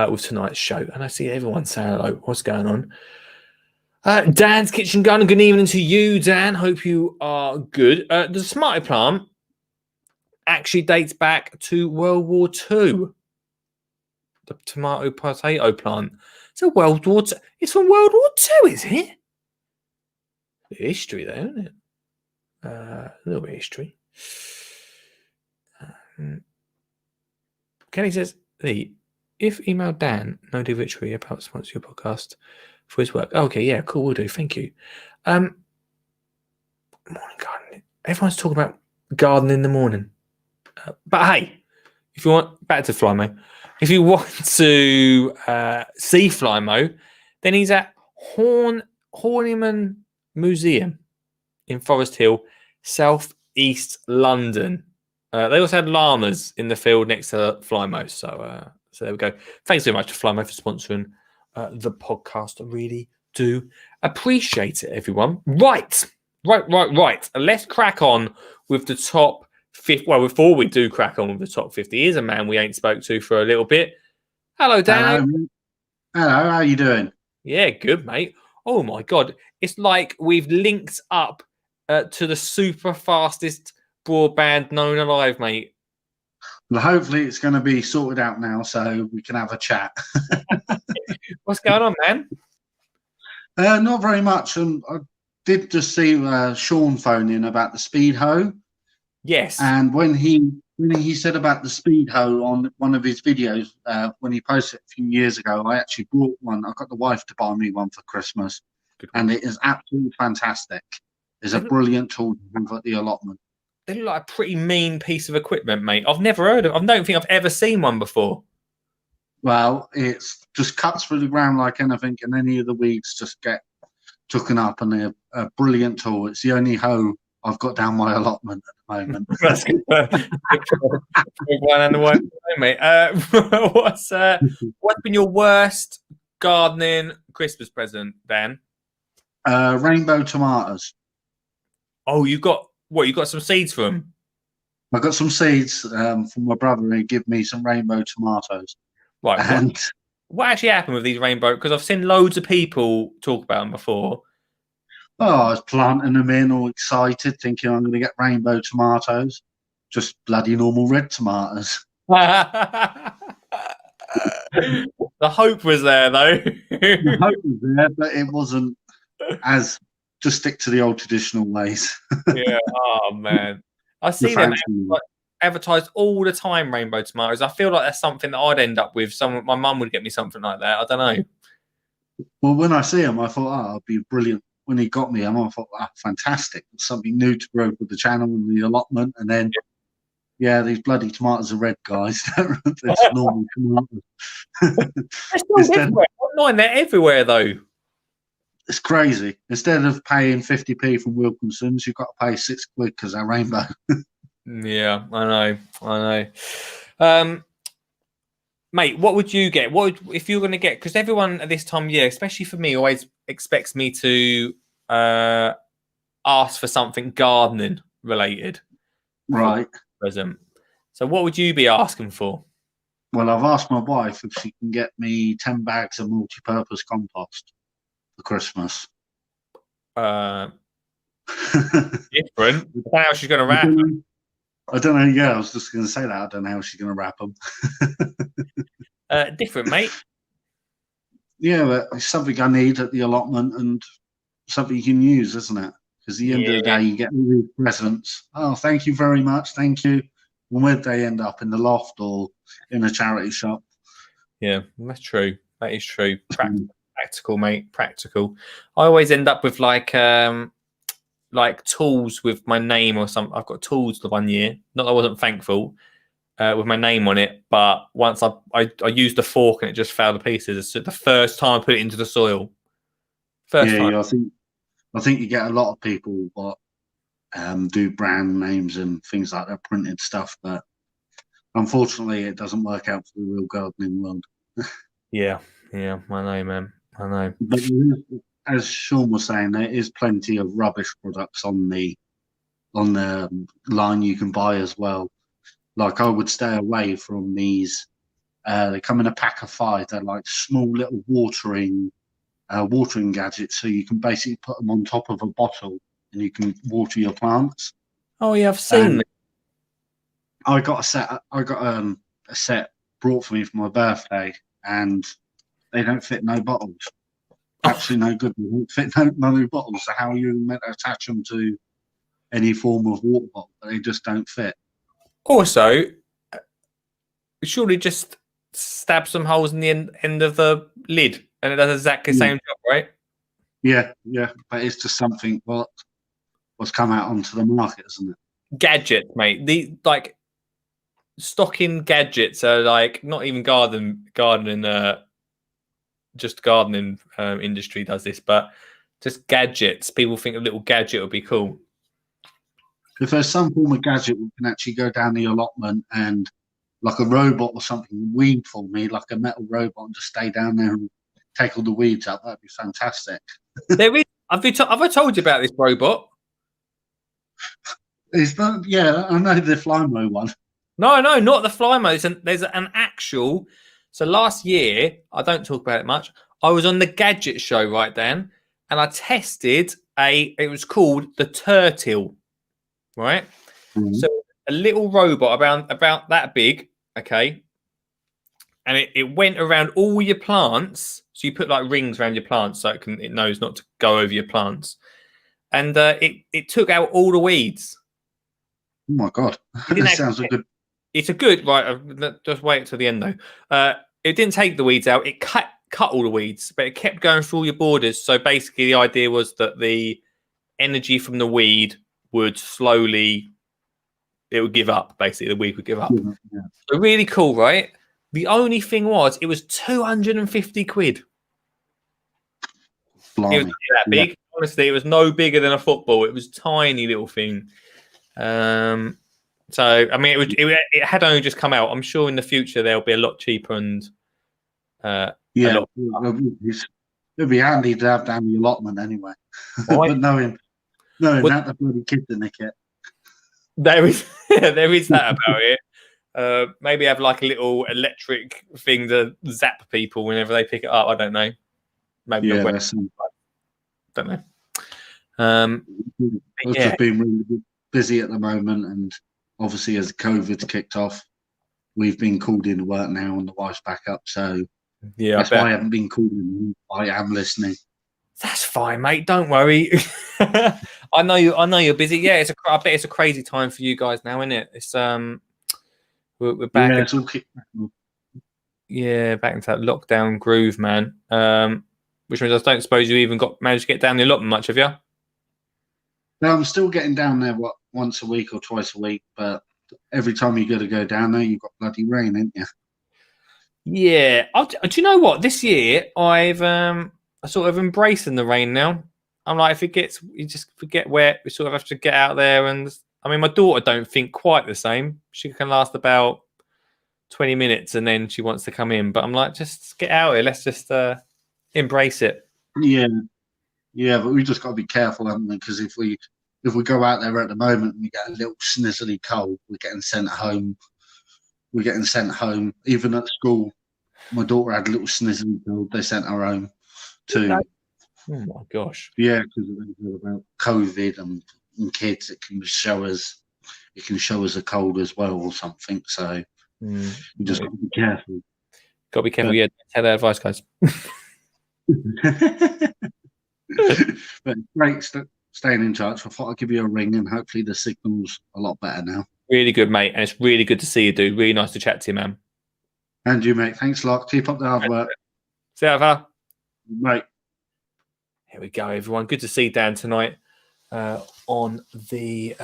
with tonight's show. And I see everyone saying hello. What's going on? Dan's Kitchen Gun. Good evening to you, Dan. Hope you are good. The Smarty plant actually dates back to World War II. The tomato potato plant. It's a World War II. It's from World War II, is it? History there, isn't it? A little bit of history. Kenny says, if email Dan, no do Victory about sponsor your podcast for his work. Okay, yeah, cool, we'll do. Thank you. Morning gardening. Everyone's talking about gardening in the morning. But hey, if you want, back to Flymo. If you want to see Flymo, then he's at Horniman Museum in Forest Hill, South East London. They also had llamas in the field next to Flymo. So there we go. Thanks very much to Flymo for sponsoring the podcast. I really do appreciate it, everyone. Right. Let's crack on with the top 50. Well, before we do crack on with the top 50, here's a man we ain't spoke to for a little bit. Hello, Dan. Hello, how you doing? Yeah, good, mate. Oh, my God. It's like we've linked up to the super fastest broadband known alive, mate. Well, hopefully it's going to be sorted out now so we can have a chat. What's going on, man? Not very much. I did just see Sean phone in about the speed hoe. Yes. And when he said about the speed hoe on one of his videos, when he posted it a few years ago, I actually bought one. I got the wife to buy me one for Christmas. And it is absolutely fantastic. It's a brilliant tool to have at the allotment. They look like a pretty mean piece of equipment, mate. I've never heard of it. I don't think I've ever seen one before. Well, it's just cuts through the ground like anything, and any of the weeds just get taken up, and they're a brilliant tool. It's the only hoe I've got down my allotment at the moment. That's good. One and one, mate. What's been your worst gardening Christmas present, Dan? Rainbow tomatoes. Oh, you got some seeds from? I got some seeds from my brother. He gave me some rainbow tomatoes. Right. And what actually happened with these rainbow? Because I've seen loads of people talk about them before. I was planting them in, all excited, thinking I'm going to get rainbow tomatoes. Just bloody normal red tomatoes. The hope was there, though. The hope was there, but it wasn't as. Just stick to the old traditional ways. Yeah. Oh man, I see them advertised all the time. Rainbow tomatoes. I feel like that's something that I'd end up with. My mum would get me something like that. I don't know. Well, when I see them, I thought, it'd be brilliant. When he got me them, I thought, fantastic. It's something new to grow with the channel and the allotment. And then, these bloody tomatoes are red, guys. It's normal tomatoes. They're everywhere, though. It's crazy. Instead of paying 50p from Wilkinson's, you've got to pay £6 because they're rainbow. Yeah, I know. Mate, what would you get? If you're going to get? Because everyone at this time of year, especially for me, always expects me to ask for something gardening related. Right. Present. So what would you be asking for? Well, I've asked my wife if she can get me 10 bags of multi-purpose compost for Christmas. Different. I don't know how she's going to wrap them. I don't know. Yeah, I was just going to say that. I don't know how she's going to wrap them. Different, mate. Yeah, but it's something I need at the allotment and something you can use, isn't it? Because at the end of the day, you get all these presents. Oh, thank you very much. Thank you. And where'd they end up? In the loft or in a charity shop? Yeah, that's true. That is true. Practical, mate. Practical. I always end up with like tools with my name or something. I've got tools the one year. Not that I wasn't thankful with my name on it, but once I used the fork and it just fell to pieces. It's the first time I put it into the soil. First time. Yeah, I think you get a lot of people what do brand names and things like that, printed stuff, but unfortunately it doesn't work out for the real gardening world. Yeah, I know, man. I know. But as Sean was saying, there is plenty of rubbish products on the line you can buy as well. Like I would stay away from these. They come in a pack of 5. They're like small little watering gadgets, so you can basically put them on top of a bottle and you can water your plants. Oh yeah, I've seen it. I got a set. I got a set brought for me for my birthday, and they don't fit no bottles. Absolutely no good. They don't fit no bottles. So how are you meant to attach them to any form of water bottle? They just don't fit. Also, surely just stab some holes in the end of the lid, and it does exactly the same job, right? Yeah, but it's just something what's come out onto the market, isn't it? Gadgets, mate. The like stocking gadgets are like not even gardening. Just gardening industry does this, but just gadgets. People think a little gadget would be cool. If there's some form of gadget that can actually go down the allotment and like a robot or something weed for me, like a metal robot, and just stay down there and take all the weeds up, that'd be fantastic. There is. Have I told you about this robot? Yeah, I know the Flymo one. No, not the Flymo. There's an actual. So last year, I don't talk about it much. I was on the gadget show, right, Dan, and I tested it was called the Turtle, right? Mm-hmm. So a little robot about that big, okay, and it went around all your plants. So you put like rings around your plants so it knows not to go over your plants, and it took out all the weeds. Oh my god, that sounds good. It's a good right. Just wait till the end though. It didn't take the weeds out. It cut all the weeds, but it kept going through all your borders. So basically, the idea was that the energy from the weed would slowly, it would give up. Basically, the weed would give up. Yeah. So really cool, right? The only thing was, it was 250 quid. Blimey. It was that big. Yeah. Honestly, it was no bigger than a football. It was a tiny little thing. So I mean, it had only just come out. I'm sure in the future they'll be a lot cheaper and it'd be handy to have down the allotment anyway. But knowing that the bloody kids in the kit. There is that about it. Maybe have like a little electric thing to zap people whenever they pick it up. I don't know. Maybe don't know. I've just been really busy at the moment, and obviously as COVID's kicked off, we've been called into work now, and the wife's back up. So that's why I haven't been called in. I am listening. That's fine, mate. Don't worry. I know you're busy. Yeah, I bet it's a crazy time for you guys now, isn't it? It's we're back. Yeah, it's all kicked back. Yeah, back into that lockdown groove, man. Which means I don't suppose you even managed to get down the allotment much, have you? No, I'm still getting down there once a week or twice a week, but every time you got to go down there, you've got bloody rain, ain't you? Yeah. Do you know what? This year, I've sort of embracing the rain now. I'm like, you just forget wet. We sort of have to get out there, and I mean, my daughter don't think quite the same. She can last about 20 minutes, and then she wants to come in. But I'm like, just get out here. Let's just embrace it. Yeah, but we just got to be careful, haven't we? Because if we go out there at the moment and we get a little snizzly cold, we're getting sent home. Even at school, my daughter had a little snizzly cold. They sent her home too. Oh my gosh. Yeah, because about COVID and kids, it can show us a cold as well or something. So we just got to be careful. Got to be careful. Yeah, take that advice, guys. But great staying in touch. I thought I'd give you a ring, and hopefully the signal's a lot better now. Really good, mate. And it's really good to see you, dude. Really nice to chat to you, man. And you, mate. Thanks a lot. Keep up the hard work. See you later. Mate. Here we go, everyone. Good to see Dan tonight on the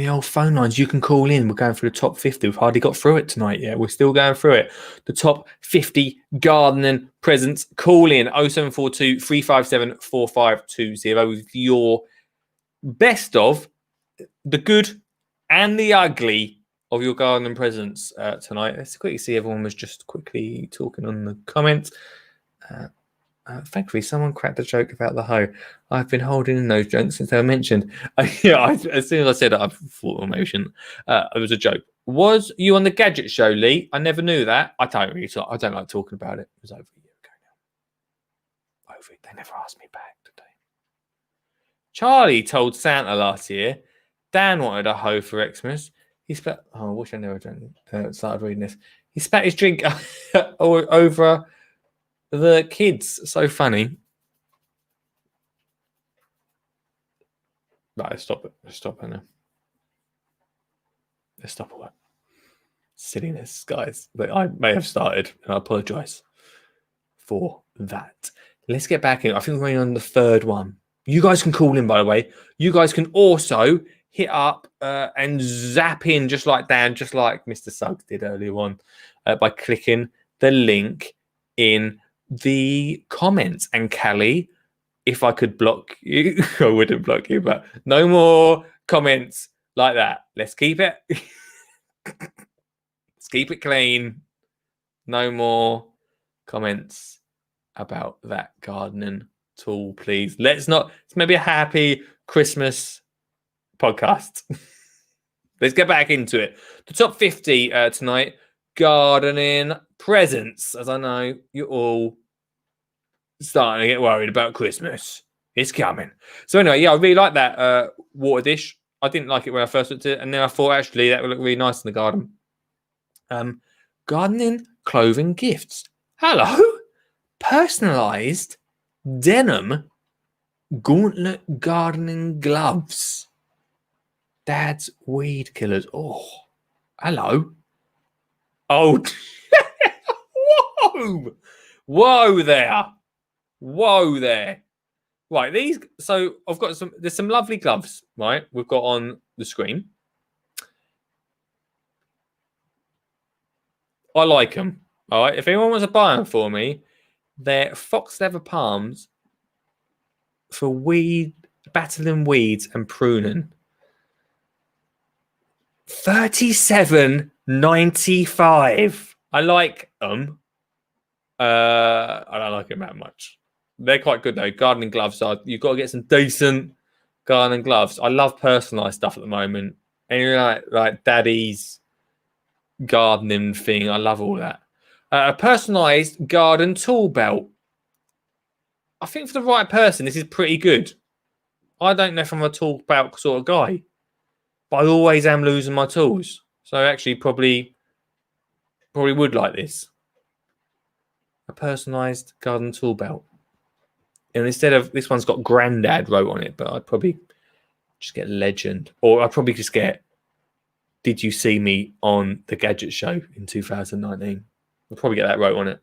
old phone lines. You can call in. We're going through the top 50. We've hardly got through it tonight yet. We're still going through it. The top 50 gardening presents. Call in 0742 357 4520 with your best of the good and the ugly of your gardening presents tonight. Let's quickly see. Everyone was just quickly talking on the comments. Thankfully, someone cracked a joke about the hoe. I've been holding in those jokes since they were mentioned. As soon as I said it, I thought, well, maybe I shouldn't. It was a joke. Was you on the Gadget Show, Lee? I never knew that. I don't like talking about it. It was over a year ago now. Over it. They never asked me back today. Charlie told Santa last year Dan wanted a hoe for Xmas. He spat. Oh, I wish I never started reading this. He spat his drink over the kids. So funny. Right, stop it. Stop it now. Let's stop all that silliness, guys. But I may have started, and I apologise for that. Let's get back in. I think we're going on the third one. You guys can call in, by the way. You guys can also hit up and zap in just like Dan, just like Mr. Suggs did earlier on, by clicking the link in the comments. And Callie, if I could block you, I wouldn't block you, but no more comments like that. Let's keep it. Let's keep it clean. No more comments about that gardening tool, please. It's maybe a happy Christmas podcast. Let's get back into it. The top 50 tonight, gardening presents. As I know, you're all starting to get worried about Christmas. It's coming. So anyway, yeah, I really like that water dish. I didn't like it when I first looked at it, and then I thought actually that would look really nice in the garden. Gardening clothing gifts. Hello, personalized denim gauntlet gardening gloves. Dad's weed killers. Oh, hello. Oh, whoa there. Right, these. So I've got there's some lovely gloves, right? We've got on the screen. I like them. All right. If anyone wants to buy them for me, they're fox leather palms for battling weeds and pruning. $37.95. I like them. I don't like them that much. They're quite good though. Gardening gloves you've got to get some decent gardening gloves. I love personalized stuff at the moment. And you're like daddy's gardening thing. I love all that. A personalized garden tool belt. I think for the right person, this is pretty good. I don't know if I'm a tool belt sort of guy, but I always am losing my tools. So I actually probably would like this. A personalized garden tool belt. And instead of this one's got Grandad wrote on it, but I'd probably just get Legend. Or I'd probably just get Did You See Me on the Gadget Show in 2019? I'll probably get that wrote on it.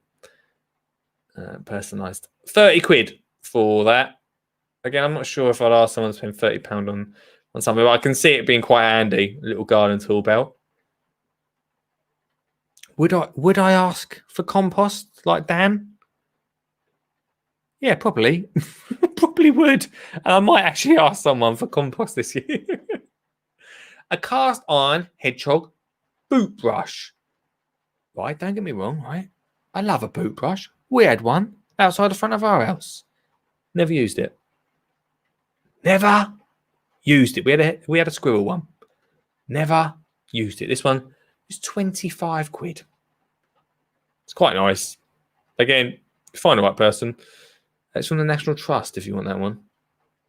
Personalised. 30 quid for that. Again, I'm not sure if I'd ask someone to spend £30 on something, but I can see it being quite handy. A little garden tool belt. Would I ask for compost like Dan? Yeah, probably. Probably would. And I might actually ask someone for compost this year. A cast iron hedgehog boot brush. Right, don't get me wrong, right? I love a boot brush. We had one outside the front of our house. Never used it. Never used it. We had a squirrel one. Never used it. This one is 25 quid. It's quite nice. Again, find the right person. It's from the National Trust if you want that one.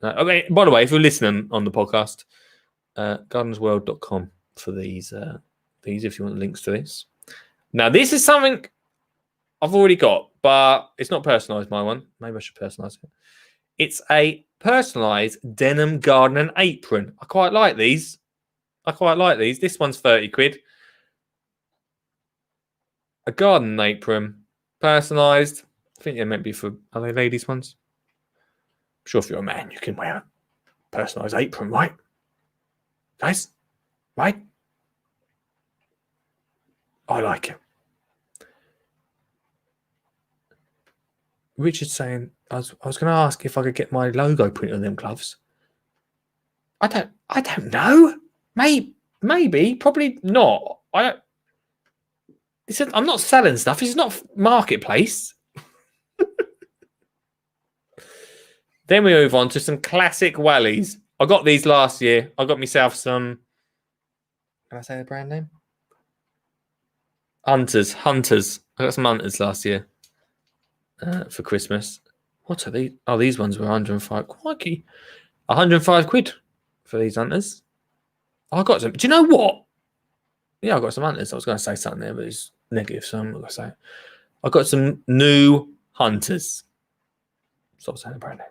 Okay, by the way, if you're listening on the podcast, gardenersworld.com for these if you want links to this. Now, this is something I've already got, but it's not personalised, my one. Maybe I should personalise it. It's a personalised denim garden and apron. I quite like these. I quite like these. This one's 30 quid. A garden apron, personalised. I think they're meant to be for, are they ladies' ones? I'm sure if you're a man, you can wear a personalised apron, right? Guys, right? I like it. Richard's saying, I was going to ask if I could get my logo printed on them gloves. I don't know. Maybe, probably not. I'm not selling stuff. This is not marketplace. Then we move on to some classic wellies. I got these last year. I got myself some. Can I say the brand name? Hunters. I got some Hunters last year for Christmas. What are these? Oh, these ones were 105. Crikey. 105 quid for these Hunters. I got some. Do you know what? Yeah, I got some Hunters. I was going to say something there, but it's negative, so I'm not going to say it. I got some new Hunters. Stop saying the brand name.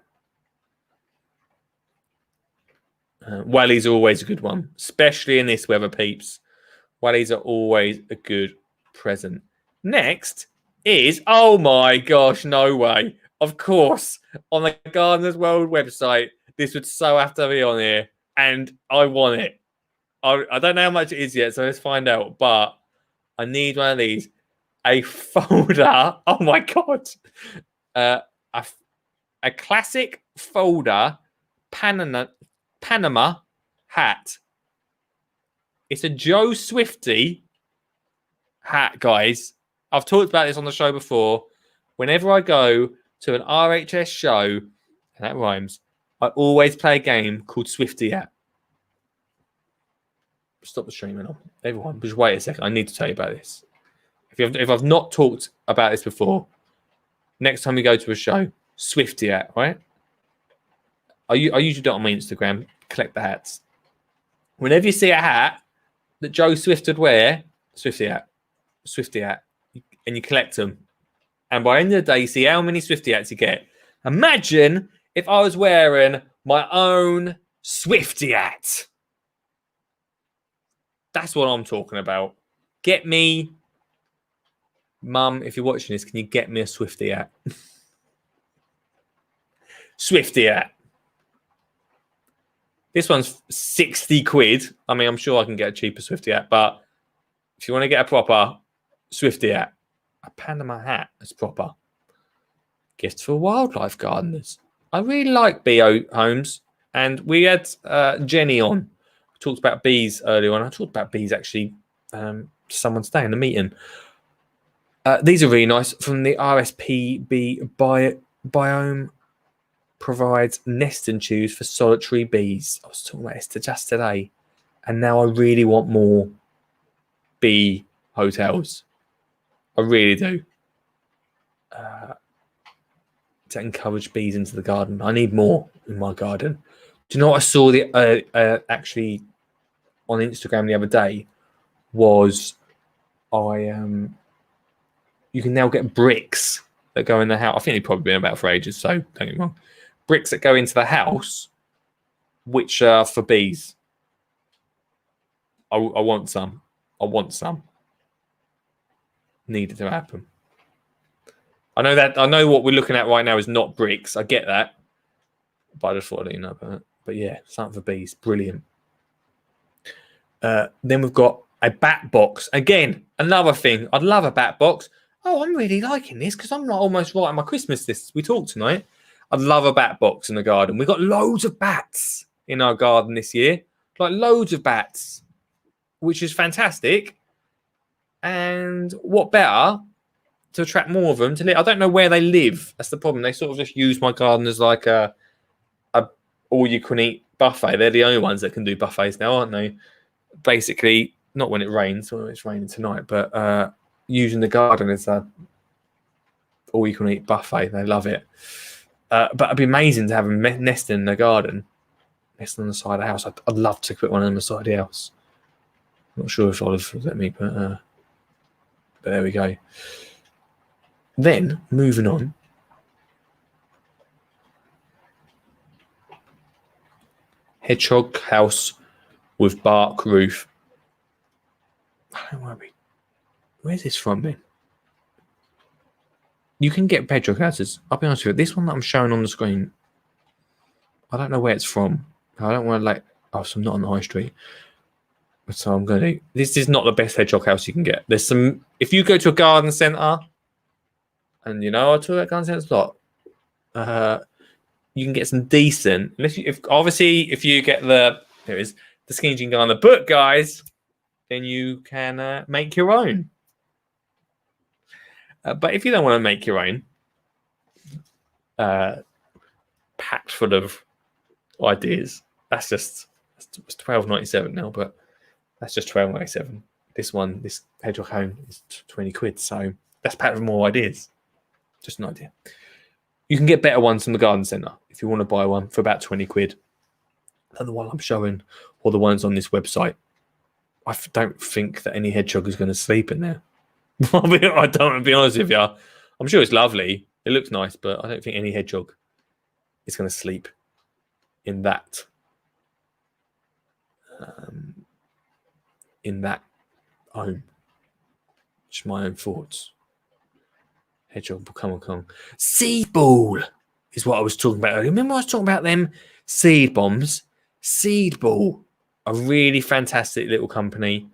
Wellies are always a good one, especially in this weather, peeps. Wellies are always a good present. Next is, oh my gosh, no way. Of course, on the Gardeners World website, this would so have to be on here, and I want it. I don't know how much it is yet, so let's find out. But I need one of these. A folder. Oh my god. A classic folder Panama hat. It's a Joe Swifty hat, guys. I've talked about this on the show before. Whenever I go to an RHS show, and that rhymes, I always play a game called Swifty Hat. Stop the streaming on. Everyone, just wait a second. I need to tell you about this. If I've not talked about this before, next time we go to a show, Swifty Hat, right? I usually do it on my Instagram, collect the hats. Whenever you see a hat that Joe Swift would wear, Swifty Hat, and you collect them. And by the end of the day, you see how many Swifty hats you get. Imagine if I was wearing my own Swifty hat. That's what I'm talking about. Get me, Mum, if you're watching this, can you get me a Swifty hat? Swifty hat. This one's 60 quid. I mean, I'm sure I can get a cheaper Swifty hat, but if you want to get a proper Swifty hat, a Panama hat that's proper. Gift for wildlife gardeners. I really like B.O. Homes, and we had Jenny on. Talked about bees earlier on. I talked about bees actually to someone today in the meeting. These are really nice from the RSPB biome. Provides nest and chews for solitary bees. I was talking about this just today, and now I really want more bee hotels. I really do. To encourage bees into the garden. I need more in my garden. Do you know what I saw actually on Instagram the other day was you can now get bricks that go in the house. I think they've probably been about for ages, so don't get me wrong. Bricks that go into the house, which are for bees. I want some. Needed to happen. I know what we're looking at right now is not bricks. I get that. But I just thought I'd let you know about it. But yeah, something for bees. Brilliant. Then we've got a bat box. Again, another thing. I'd love a bat box. Oh, I'm really liking this because I'm not almost right on my Christmas list. We talked tonight. I'd love a bat box in the garden. We've got loads of bats in our garden this year. Like loads of bats, which is fantastic. And what better to attract more of them to live? I don't know where they live. That's the problem. They sort of just use my garden as like a all-you-can-eat buffet. They're the only ones that can do buffets now, aren't they? Basically, not when it rains. Well, it's raining tonight, but using the garden as a all-you-can-eat buffet. They love it. But it'd be amazing to have them nesting in the garden, nesting on the side of the house. I'd love to put one on the side of the house. Not sure if Olive would let me, but there we go. Then, moving on. Hedgehog house with bark roof. Don't worry. Where's this from, then? You can get hedgehog houses. I'll be honest with you. This one that I'm showing on the screen, I don't know where it's from. I don't want to so I'm not on the high street. So I'm going to. This is not the best hedgehog house you can get. There's some. If you go to a garden centre, and I talk about garden centres a lot, you can get some decent. If you get the Skinny Jean Gardener book, guys, then you can make your own. But if you don't want to make your own, packed full of ideas, it's £12.97 now, but that's just £12.97. This hedgehog home is £20, so that's packed with more ideas. Just an idea. You can get better ones from the garden centre if you want to buy one for about £20 than the one I'm showing or the ones on this website. I don't think that any hedgehog is going to sleep in there. I don't want to be honest with you. I'm sure it's lovely. It looks nice, but I don't think any hedgehog is going to sleep in that. In that home. Just my own thoughts. Hedgehog will come along. Seed Ball is what I was talking about earlier. Remember I was talking about them seed bombs? Seed Ball, a really fantastic little company.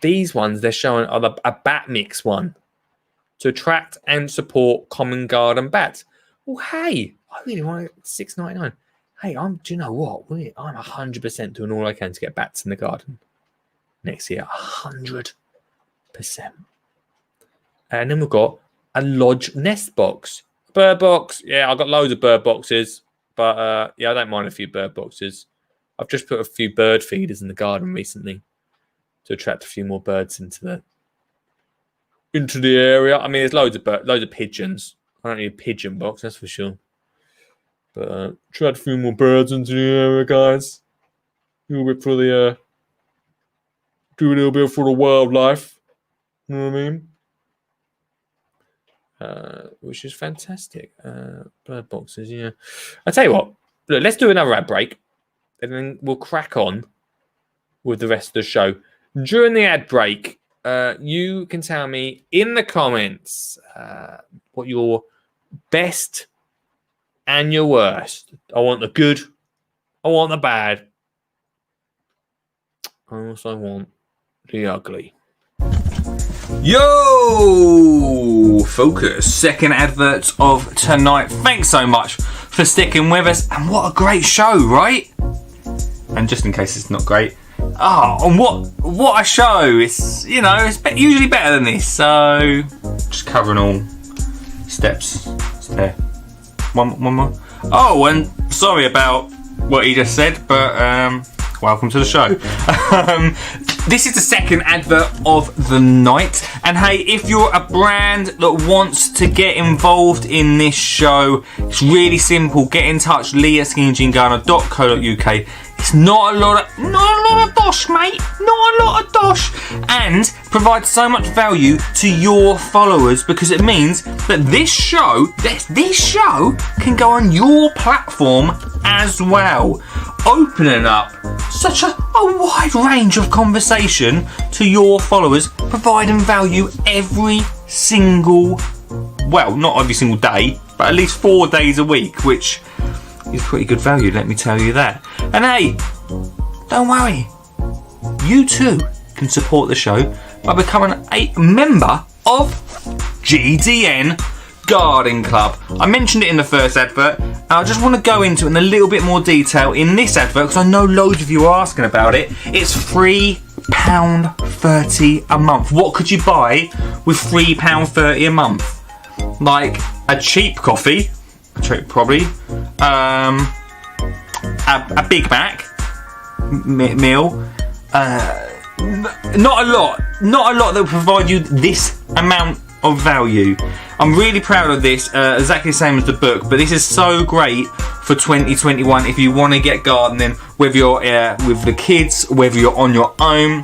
These ones they're showing are a bat mix one to attract and support common garden bats. Well, hey, I really want it $6.99. Hey, do you know what? I'm 100% doing all I can to get bats in the garden next year. 100%. And then we've got a lodge nest box. Bird box. Yeah, I've got loads of bird boxes. But I don't mind a few bird boxes. I've just put a few bird feeders in the garden recently to attract a few more birds into the area. I mean, there's loads of pigeons. I don't need a pigeon box, that's for sure. But attract a few more birds into the area, guys. A little bit for the do a little bit for the wildlife. You know what I mean? Which is fantastic. Bird boxes, yeah. I tell you what, look, let's do another ad break, and then we'll crack on with the rest of the show. During the ad break, you can tell me in the comments what your best and your worst. I want the good. I want the bad. I also want the ugly. Yo, focus. Second advert of tonight. Thanks so much for sticking with us. And what a great show, right? And just in case it's not great, and what a show. It's it's usually better than this. So just covering all steps there. One more. Oh, and sorry about what he just said, but welcome to the show. This is the second advert of the night. And hey, if you're a brand that wants to get involved in this show, it's really simple. Get in touch, lee@skinnyjeangardener.co.uk. It's not a lot of dosh, mate. Not a lot of dosh. And provides so much value to your followers because it means that this show can go on your platform as well. Opening up such a wide range of conversation to your followers, providing value every single, not every single day, but at least 4 days a week, which is pretty good value, let me tell you that. And hey, don't worry, you too can support the show by becoming a member of GDN Garden Club. I mentioned it in the first advert, and I just want to go into it in a little bit more detail in this advert because I know loads of you are asking about it. It's £3.30 a month. What could you buy with £3.30 a month? Like a cheap coffee, probably, a Big Mac meal. Not a lot that will provide you this amount of value. I'm really proud of this, exactly the same as the book, but this is so great for 2021 if you want to get gardening, whether you're with the kids, whether you're on your own.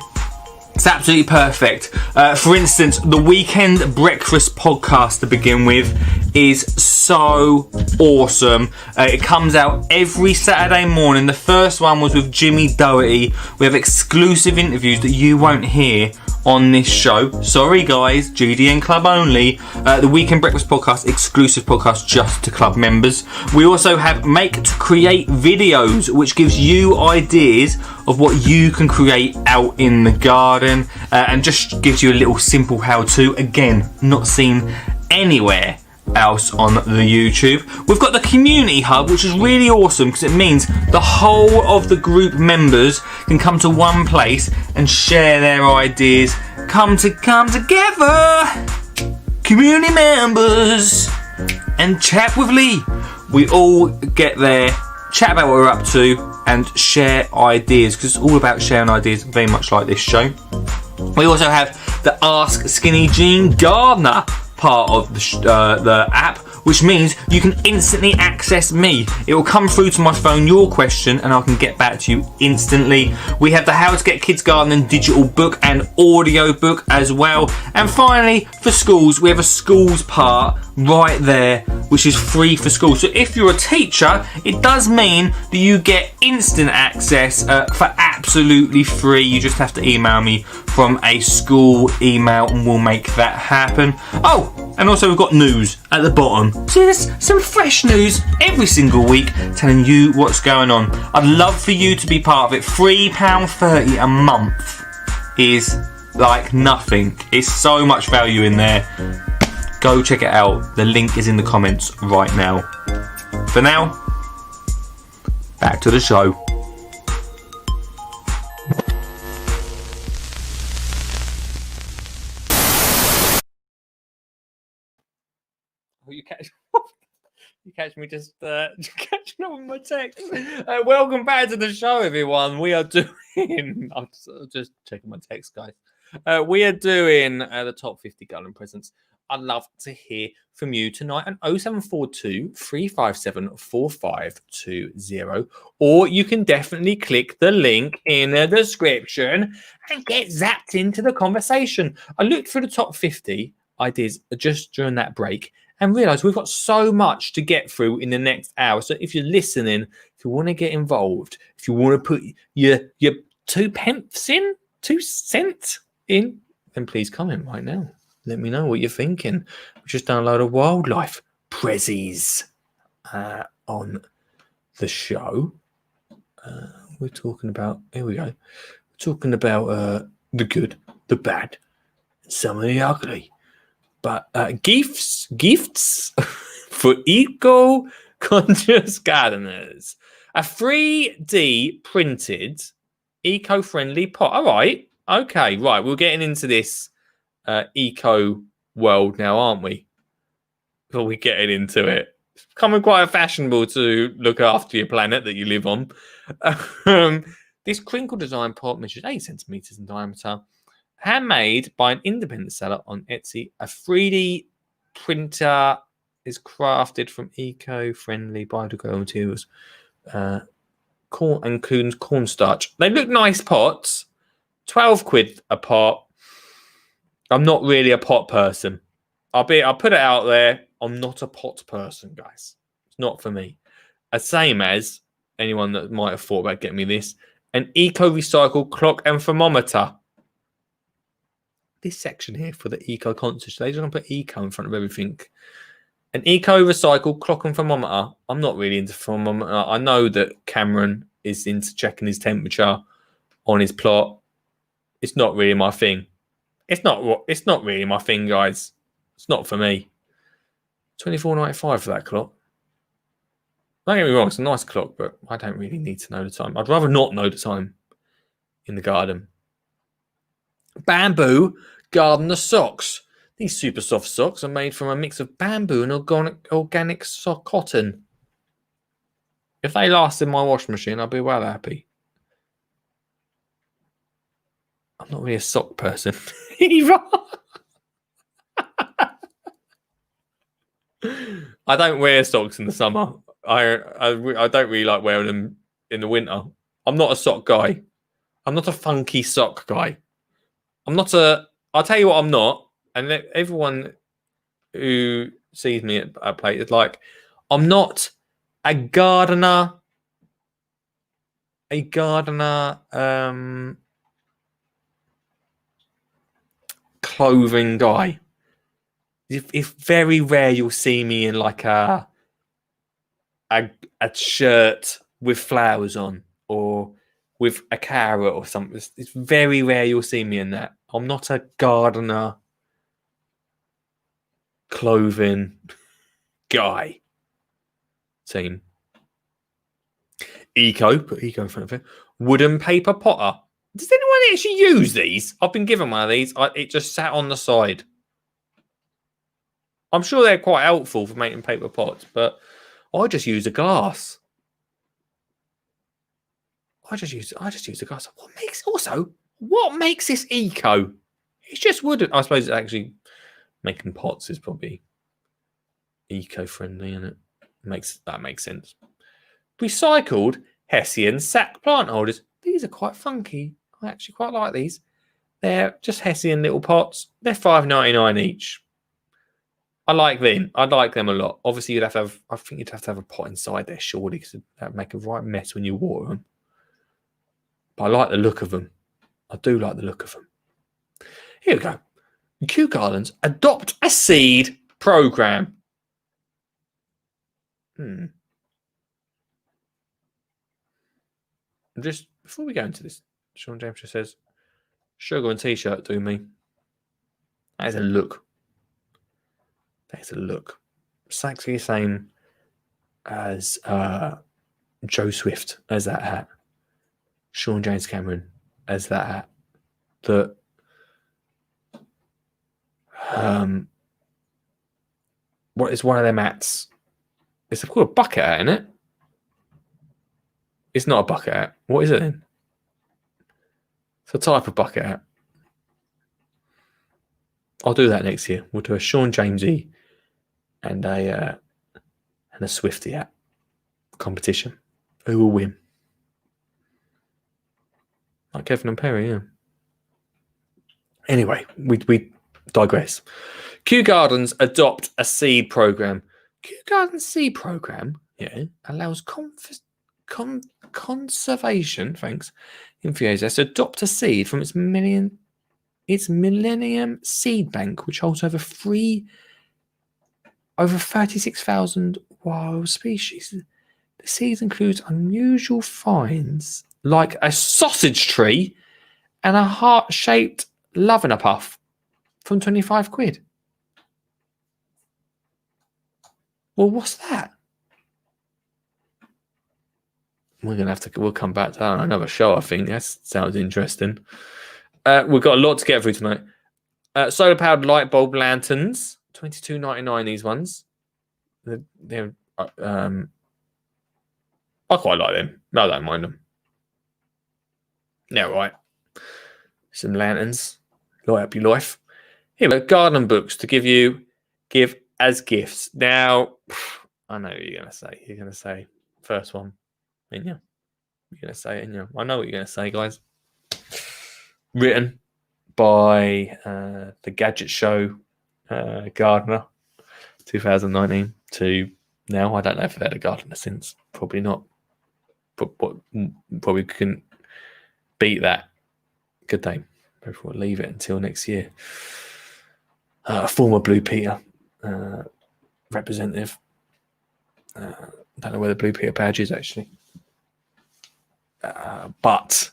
It's absolutely perfect. For instance, the Weekend Breakfast podcast to begin with is so awesome. It comes out every Saturday morning. The first one was with Jimmy Doherty. We have exclusive interviews that you won't hear on this show. Sorry guys, GDN Club only. The Weekend Breakfast podcast, exclusive podcast just to club members. We also have Make to Create videos, which gives you ideas of what you can create out in the garden, and just gives you a little simple how-to. Again, not seen anywhere else on the YouTube. We've got the community hub, which is really awesome because it means the whole of the group members can come to one place and share their ideas. Come together, community members, and chat with Lee. We all get there, chat about what we're up to, and share ideas, because it's all about sharing ideas, very much like this show. We also have the Ask Skinny Jean Gardener part of the app, which means you can instantly access me. It will come through to my phone, your question, and I can get back to you instantly. We have the How to Get Kids Gardening digital book and audio book as well. And finally, for schools, we have a schools part right there, which is free for school. So if you're a teacher, it does mean that you get instant access for absolutely free. You just have to email me from a school email and we'll make that happen. Oh, and also we've got news at the bottom. So there's some fresh news every single week telling you what's going on. I'd love for you to be part of it. £3.30 a month is like nothing. It's so much value in there. Go check it out. The link is in the comments right now. For now, back to the show. You catch me just catching up with my text. Welcome back to the show, everyone. We are doing. I'm just checking my text, guys. We are doing the top 50 garden presents. I'd love to hear from you tonight on 0742 357 4520, or you can definitely click the link in the description and get zapped into the conversation. I looked through the top 50 ideas just during that break and realised we've got so much to get through in the next hour. So if you're listening, if you want to get involved, if you want to put your 2 pence in, 2 cents in, then please comment right now. Let me know what you're thinking. We've just done a load of wildlife prezzies on the show. We're talking about, here we go. We're talking about the good, the bad, and some of the ugly. But gifts for eco-conscious gardeners. A 3D printed eco-friendly pot. All right. Okay, right. We're getting into this eco world now, aren't we? Well, we're getting into it. It's becoming quite fashionable to look after your planet that you live on. This crinkle design pot measures 8 centimeters in diameter. Handmade by an independent seller on Etsy. A 3D printer is crafted from eco-friendly biodegradable materials. Cornstarch. They look nice pots. 12 quid a pot. I'm not really a pot person. I'll put it out there. I'm not a pot person, guys. It's not for me. Same as anyone that might have thought about getting me this. An eco-recycled clock and thermometer. This section here for the eco-conscious. They're going to put eco in front of everything. An eco-recycled clock and thermometer. I'm not really into thermometer. I know that Cameron is into checking his temperature on his plot. It's not really my thing. It's not really my thing, guys. It's not for me. $24.95 for that clock. Don't get me wrong, it's a nice clock, but I don't really need to know the time. I'd rather not know the time in the garden. Bamboo gardener socks. These super soft socks are made from a mix of bamboo and organic cotton. If they last in my washing machine, I'll be well happy. I'm not really a sock person either. I don't wear socks in the summer. I don't really like wearing them in the winter. I'm not a sock guy. I'm not a funky sock guy. I'll tell you what I'm not. And everyone who sees me at a place, it's like I'm not a gardener. Clothing guy. If very rare you'll see me in like a shirt with flowers on or with a carrot or something. It's very rare you'll see me in that. I'm not a gardener clothing guy. Team. Put eco in front of it. Wooden paper potter. Does anyone actually use these? I've been given one of these. It just sat on the side. I'm sure they're quite helpful for making paper pots, but I just use a glass. I just use a glass. What makes this eco? It's just wooden. I suppose it's actually making pots is probably eco-friendly, isn't it? That makes sense. Recycled Hessian sack plant holders. These are quite funky. I actually quite like these. They're just Hessian little pots. They're $5.99 each. I like them. I like them a lot. Obviously, you'd have to have. I think you'd have to have a pot inside there, surely, because that'd make a right mess when you water them. But I like the look of them. I do like the look of them. Here we go. Kew Gardens adopt a seed program. Just before we go into this, Sean James just says, "Sugar and t-shirt do me." That is a look. It's exactly the same as Joe Swift as that hat. Sean James Cameron as that hat. What is one of them hats? It's called a bucket hat, isn't it? It's not a bucket hat. What is it then? It's a type of bucket hat. I'll do that next year. We'll do a Sean Jamesy and a Swifty hat competition. Who will win? Like Kevin and Perry, yeah. Anyway, we digress. Kew Gardens adopt a seed program. Kew Gardens seed program, allows conservation, enthusiasts to adopt a seed from its Millennium Seed Bank, which holds over 36,000 wild species. The seeds include unusual finds like a sausage tree and a heart-shaped lavender puff from 25 quid. Well, what's that? We'll come back to that on another show, I think. That sounds interesting. We've got a lot to get through tonight. Solar powered light bulb lanterns, $22.99. These ones, they're I quite like them. No, I don't mind them. Yeah, right. Some lanterns, light up your life. Here we go. Garden books to give as gifts. Now, I know what you're gonna say. You're gonna say first one, ain't you? You're gonna say it, ain't you? I know what you're gonna say, guys. Written by the Gadget Show gardener, 2019 to now. I don't know if they've had a gardener since. Probably not. But probably couldn't beat that. Good day. Maybe we'll leave it until next year. Former Blue Peter representative. Don't know where the Blue Peter badge is actually. But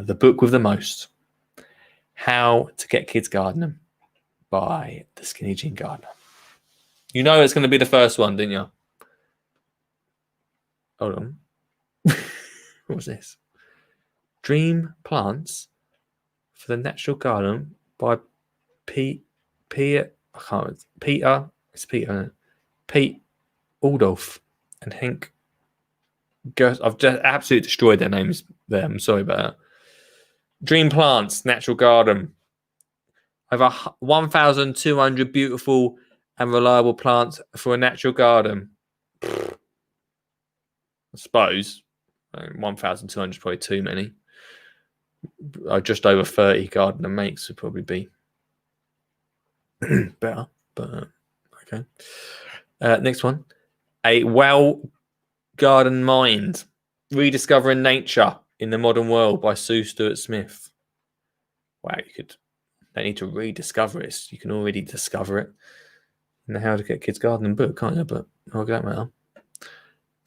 the book with the most. How to Get Kids Gardening by the Skinny Jean Gardener. You know it's going to be the first one, didn't you? Hold on. What was this? Dream Plants for the Natural Garden by Pete Aldolf and Henk Gerst. I've just absolutely destroyed their names there. I'm sorry about that. Dream Plants, Natural Garden. Over 1,200 beautiful and reliable plants for a natural garden. I suppose 1,200 is probably too many. Just over 30 gardener makes would probably be better. But Okay. Next one. A well garden mind. Rediscovering nature in the modern world by Sue Stuart Smith. Wow, don't need to rediscover it. You can already discover it in the How to Get Kids Gardening book, can't you? But I'll get that matter.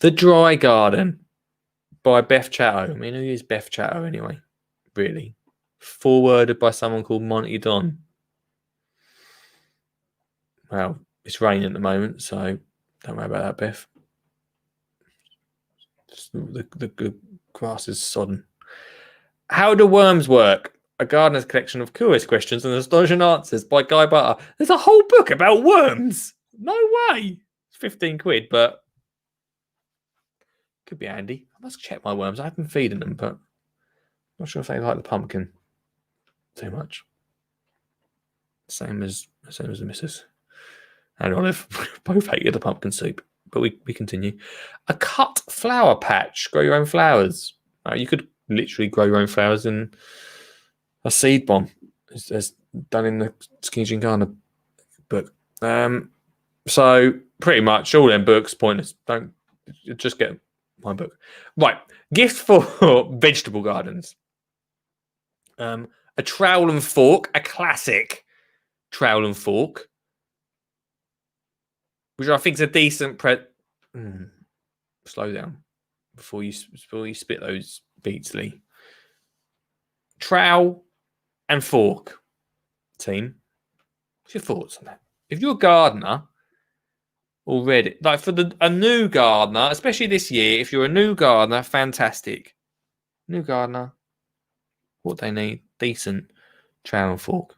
The Dry Garden by Beth Chatto. I mean, who is Beth Chatto anyway? Really? Forwarded by someone called Monty Don. Well, it's raining at the moment, so don't worry about that, Beth. The grass is sodden. How do worms work? A gardener's collection of curious questions and astonishing answers by Guy Butter. There's a whole book about worms. No way. It's 15 quid, but could be handy. I must check my worms. I've been feeding them, but I'm not sure if they like the pumpkin too much. Same as the missus and Olive. Both hated the pumpkin soup. But we continue. A cut flower patch. Grow your own flowers. You could literally grow your own flowers in a seed bomb, as done in the Skinny Jean Gardener book. So pretty much all them books pointless. Don't just get my book. Right. Gift for vegetable gardens. A trowel and fork. A classic trowel and fork. Which I think is a decent slow down before you spit those beats, Lee. Trowel and fork, team. What's your thoughts on that? If you're a gardener already, like for a new gardener, especially this year, if you're a new gardener, fantastic. New gardener, what they need, decent trowel and fork.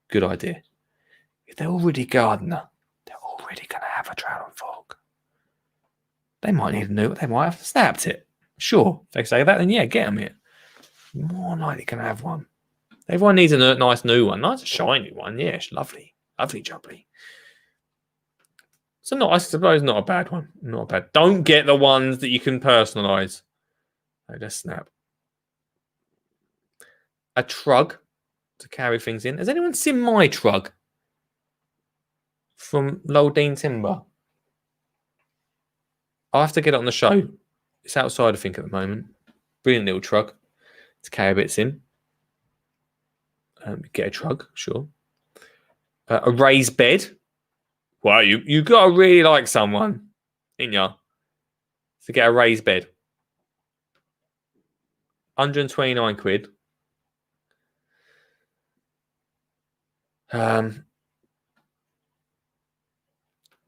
Good idea. If they're already a gardener, they're already going to have a trowel and fork. They might need a new, they might have snapped it. Sure, if they say that, then yeah, get them here. More likely going to have one. Everyone needs a nice new one. Nice shiny one. Yeah, it's lovely. Lovely jubbly. So I suppose not a bad one. Not bad. Don't get the ones that you can personalise. They just snap. A trug to carry things in. Has anyone seen my trug? From Lowdean Timber. I'll have to get it on the show. It's outside, I think, at the moment. Brilliant little trug to carry bits in. Get a trug, sure. A raised bed. Well, you got to really like someone, ain't ya? To get a raised bed. 129 quid. Not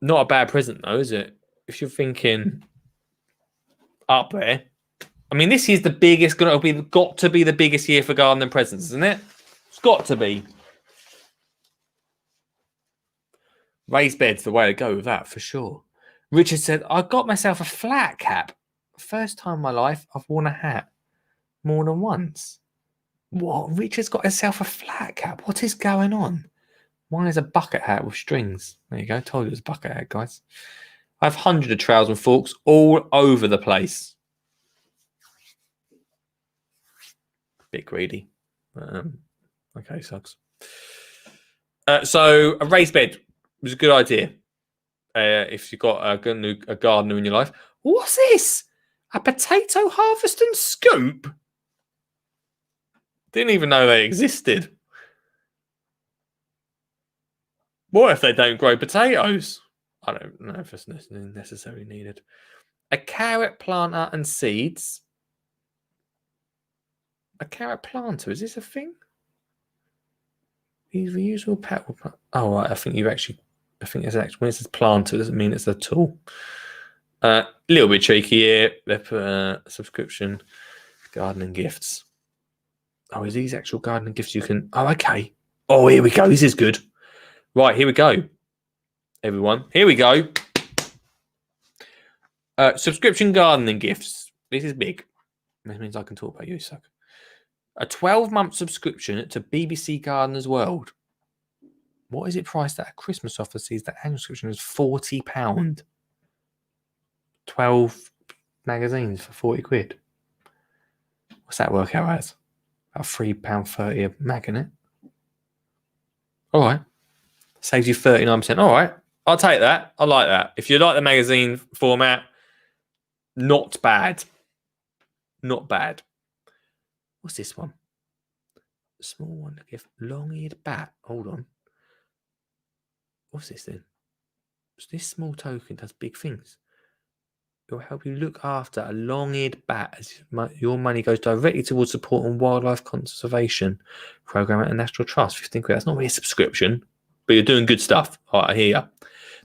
a bad present, though, is it? If you're thinking up there. I mean, this year's the biggest, got to be the biggest year for gardening presents, isn't it? It's got to be. Raised bed's the way to go with that, for sure. Richard said, I got myself a flat cap. First time in my life I've worn a hat more than once. What? Richard's got himself a flat cap. What is going on? Mine is a bucket hat with strings. There you go. Told you it was a bucket hat, guys. I have hundreds of trowels and forks all over the place. Bit greedy. Okay, sucks. So a raised bed was a good idea. If you've got a gardener in your life. What's this? A potato harvesting scoop? Didn't even know they existed. What if they don't grow potatoes? I don't know if it's necessarily needed. A carrot planter and seeds. A carrot planter, is this a thing? These reusable pack. Oh, right. I think it's actually, when it says planter, it doesn't mean it's a tool. A little bit cheeky here. They put subscription gardening gifts. Oh, is these actual gardening gifts you can? Oh, okay. Oh, here we go. This is good. Right, here we go. Everyone, here we go. Subscription gardening gifts. This is big. This means I can talk about you, suck. A 12-month subscription to BBC Gardener's World. What is it priced at? A Christmas offer sees that annual subscription is £40. 12 magazines for 40 quid. What's that work out as? About £3.30 a mag, isn't it? All right. Saves you 39%. All right. I'll take that. I like that. If you like the magazine format, not bad. Not bad. What's this one? Small one to give. Long-eared bat. Hold on. What's this then? So this small token does big things. It will help you look after a long-eared bat as your money goes directly towards supporting wildlife conservation program at the National Trust. If you think that's not really a subscription, but you're doing good stuff. All right, I hear you.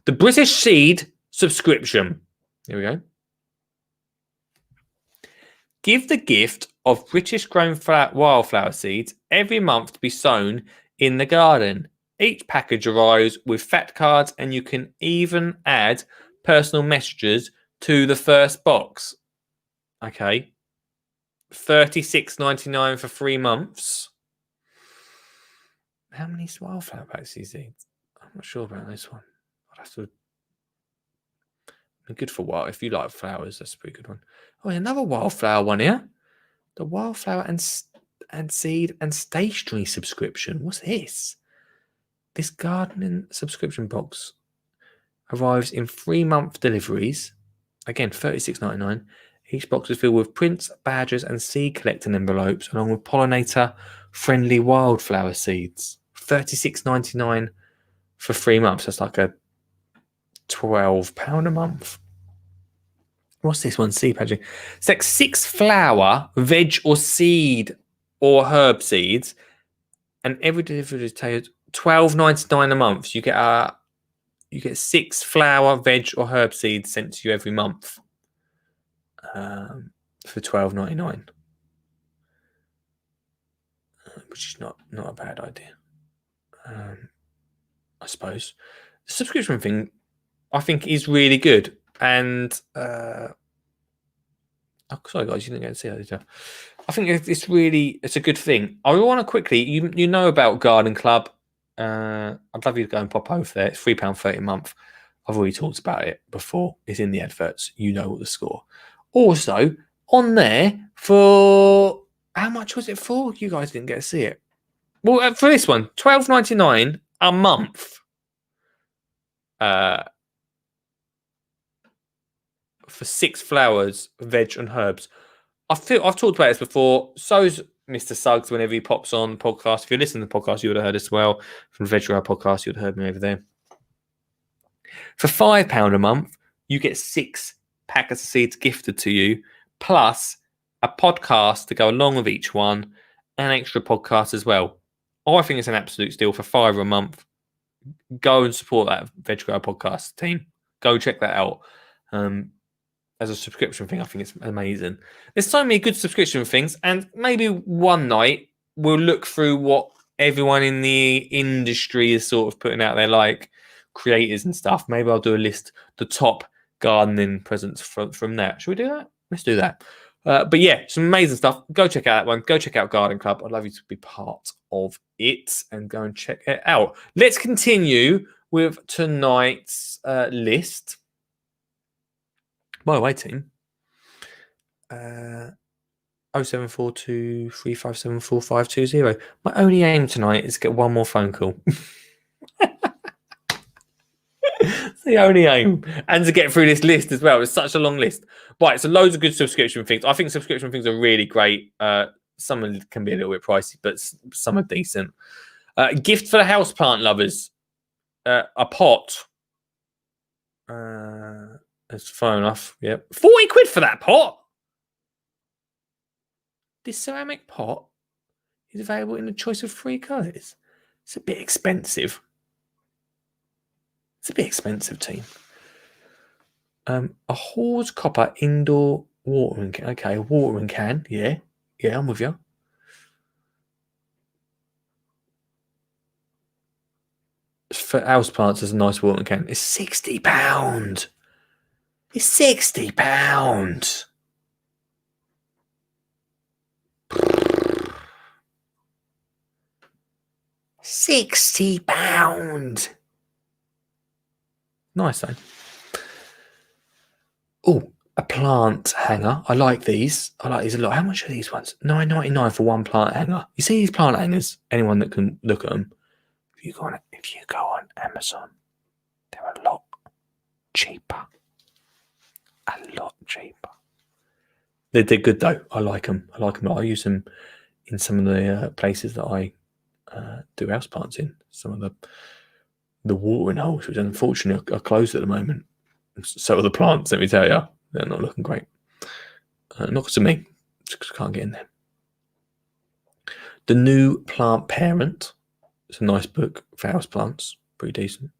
The British Seed subscription. Here we go. Give the gift of British-grown wildflower seeds every month to be sown in the garden. Each package arrives with fact cards, and you can even add personal messages to the first box. Okay. $36.99 for 3 months. How many wildflower packs do you see? I'm not sure about this one. I'd have to. Good for what? If you like flowers, that's a pretty good one. Oh, another wildflower one here. The wildflower and seed and stationery subscription. What's this? This gardening subscription box arrives in 3-month deliveries. Again, $36.99. Each box is filled with prints, badges, and seed collecting envelopes, along with pollinator-friendly wildflower seeds. $36.99 for 3 months. That's like a £12 a month. What's this one? Seed packaging. It's like 6 flower, veg, or seed or herb seeds, and every delivery is $12.99 a month. You get 6 flower, veg, or herb seeds sent to you every month for $12.99, which is not a bad idea. I suppose the subscription thing, I think, is really good. And sorry guys, you didn't get to see that, did you? I think it's a good thing. I want to quickly, you know about Garden Club. I'd love you to go and pop over there. It's £3.30 a month. I've already talked about it before. It's in the adverts. You know what the score. Also, on there, for how much was it for? You guys didn't get to see it. Well, for this one, $12.99 a month. For 6 flowers, veg, and herbs. I've talked about this before. So's Mr. Suggs whenever he pops on the podcast. If you're listening to the podcast, you would have heard as well. From the Veg Row podcast, you would have heard me over there. For £5 a month, you get 6 packets of seeds gifted to you, plus a podcast to go along with each one, and extra podcasts as well. I think it's an absolute steal for £5 a month. Go and support that Veg Row podcast team. Go check that out. As a subscription thing, I think it's amazing. There's so many good subscription things, and maybe one night we'll look through what everyone in the industry is sort of putting out there, like creators and stuff. Maybe I'll do a list, the top gardening presents from that. Should we do that? Let's do that. But yeah, some amazing stuff. Go check out that one. Go check out Garden Club. I'd love you to be part of it and go and check it out. Let's continue with tonight's list. By the way, team, 074235745520. My only aim tonight is to get one more phone call. It's the only aim. And to get through this list as well. It's such a long list. Right, so loads of good subscription things. I think subscription things are really great. Some of them can be a little bit pricey, but some are decent. Gift for the houseplant lovers. A pot. That's fair enough. Yep. 40 quid for that pot. This ceramic pot is available in a choice of 3 colours. It's a bit expensive. It's a bit expensive, team. A Hawes copper indoor watering can. Okay, a watering can. Yeah, I'm with you. For houseplants, there's a nice watering can. It's £60. It's £60. £60. Nice though. Oh, a plant hanger. I like these. I like these a lot. How much are these ones? $9.99 for one plant hanger. You see these plant hangers? Anyone that can look at them. If you go on Amazon, there are a lot cheaper. A lot cheaper. They're good though. I like them. I use them in some of the places that I do houseplants in. Some of the watering holes, which unfortunately are closed at the moment. So are the plants, let me tell you. They're not looking great. Not because of me. Just 'cause I can't get in there. The New Plant Parent. It's a nice book for houseplants. Pretty decent.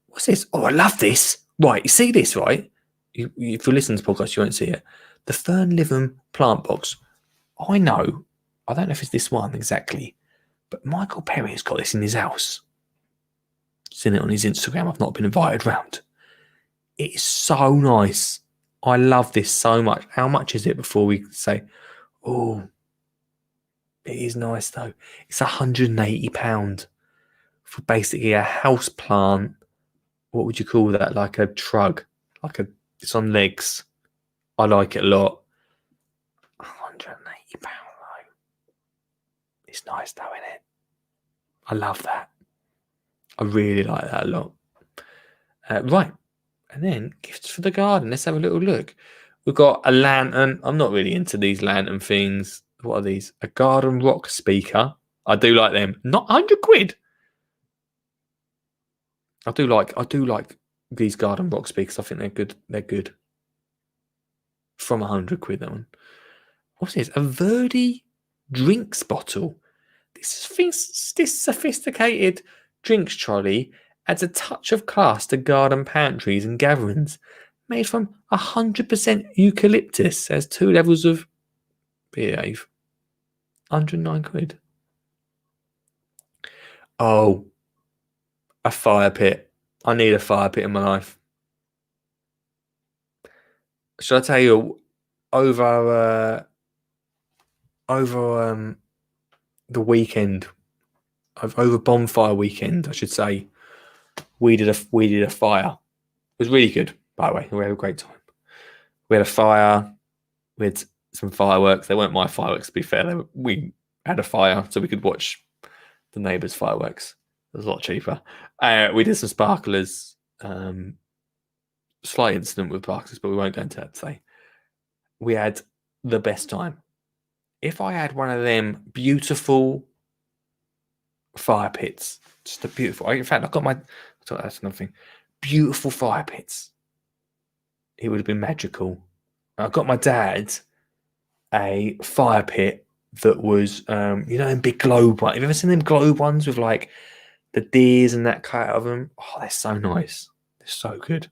What's this? Oh, I love this. Right, you see this, right? If you listen to the podcast, you won't see it. The Fern Living plant box. I know. I don't know if it's this one exactly, but Michael Perry has got this in his house. Seen it on his Instagram. I've not been invited round. It is so nice. I love this so much. How much is it before we say, oh, it is nice though. It's £180 for basically a house plant. What would you call that? Like a trug. It's on legs. I like it a lot. £180 though. It's nice though, isn't it? I love that. I really like that a lot. Right. And then gifts for the garden. Let's have a little look. We've got a lantern. I'm not really into these lantern things. What are these? A garden rock speaker. I do like them. Not £100. I do like these garden rock speakers. I think they're good. They're good. From £100, that one. What's this? A Verdi drinks bottle. This sophisticated drinks trolley adds a touch of class to garden pantries and gatherings. Made from 100% eucalyptus. Has 2 levels of behave. £109. Oh, a fire pit. I need a fire pit in my life. Should I tell you, over the weekend, over bonfire weekend, I should say, we did a fire. It was really good, by the way. We had a great time. We had a fire. We had some fireworks. They weren't my fireworks, to be fair. We had a fire so we could watch the neighbours' fireworks. It was a lot cheaper. We did some sparklers. Slight incident with sparklers, but we won't go into that today. We had the best time. If I had one of them beautiful fire pits, just a beautiful. In fact, that's another thing. Beautiful fire pits. It would have been magical. I got my dad a fire pit that was, in big globe ones. Have you ever seen them globe ones with like the deers and that cut out of them? Oh, they're so nice. They're so good.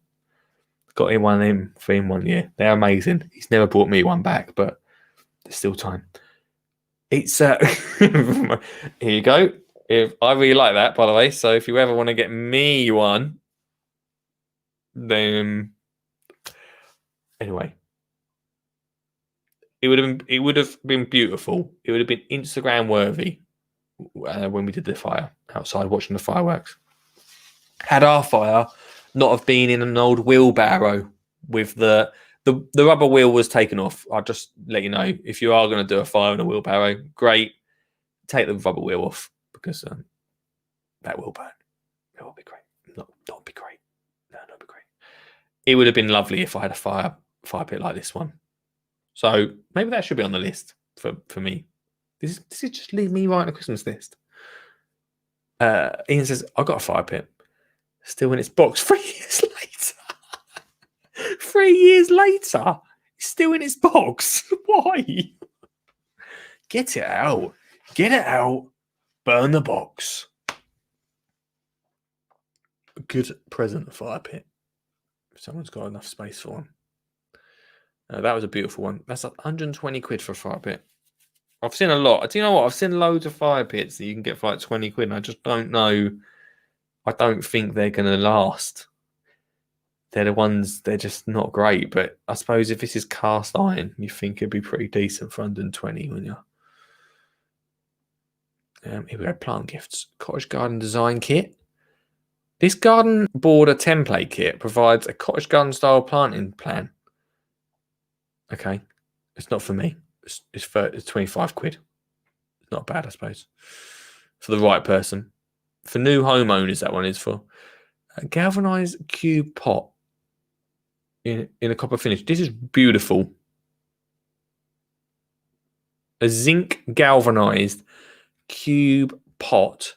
Got him one of them for him 1 year. They're amazing. He's never brought me one back, but there's still time. It's here you go. If I really like that, by the way. So if you ever want to get me one, then anyway, it would have been beautiful. It would have been Instagram worthy when we did the fire outside, watching the fireworks. Had our fire not have been in an old wheelbarrow with the rubber wheel was taken off. I'll just let you know, if you are going to do a fire in a wheelbarrow, great. Take the rubber wheel off because that will burn. It will be great. Not be great. No, not be great. It would have been lovely if I had a fire pit like this one. So maybe that should be on the list for me. This is just leave me writing a Christmas list. Ian says, I got a fire pit. Still in its box 3 years later. 3 years later. Still in its box. Why? Get it out. Get it out. Burn the box. A good present, a fire pit. If someone's got enough space for one. That was a beautiful one. That's £120 for a fire pit. I've seen a lot. Do you know what? I've seen loads of fire pits that you can get for like £20. And I just don't know. I don't think they're going to last. They're the ones, they're just not great. But I suppose if this is cast iron, you think it'd be pretty decent for 120, wouldn't you? Here we go, plant gifts. Cottage garden design kit. This garden border template kit provides a cottage garden style planting plan. Okay, it's not for me. It's £25. It's not bad, I suppose, for the right person. For new homeowners, that one is for. A galvanized cube pot in a copper finish. This is beautiful. A zinc galvanized cube pot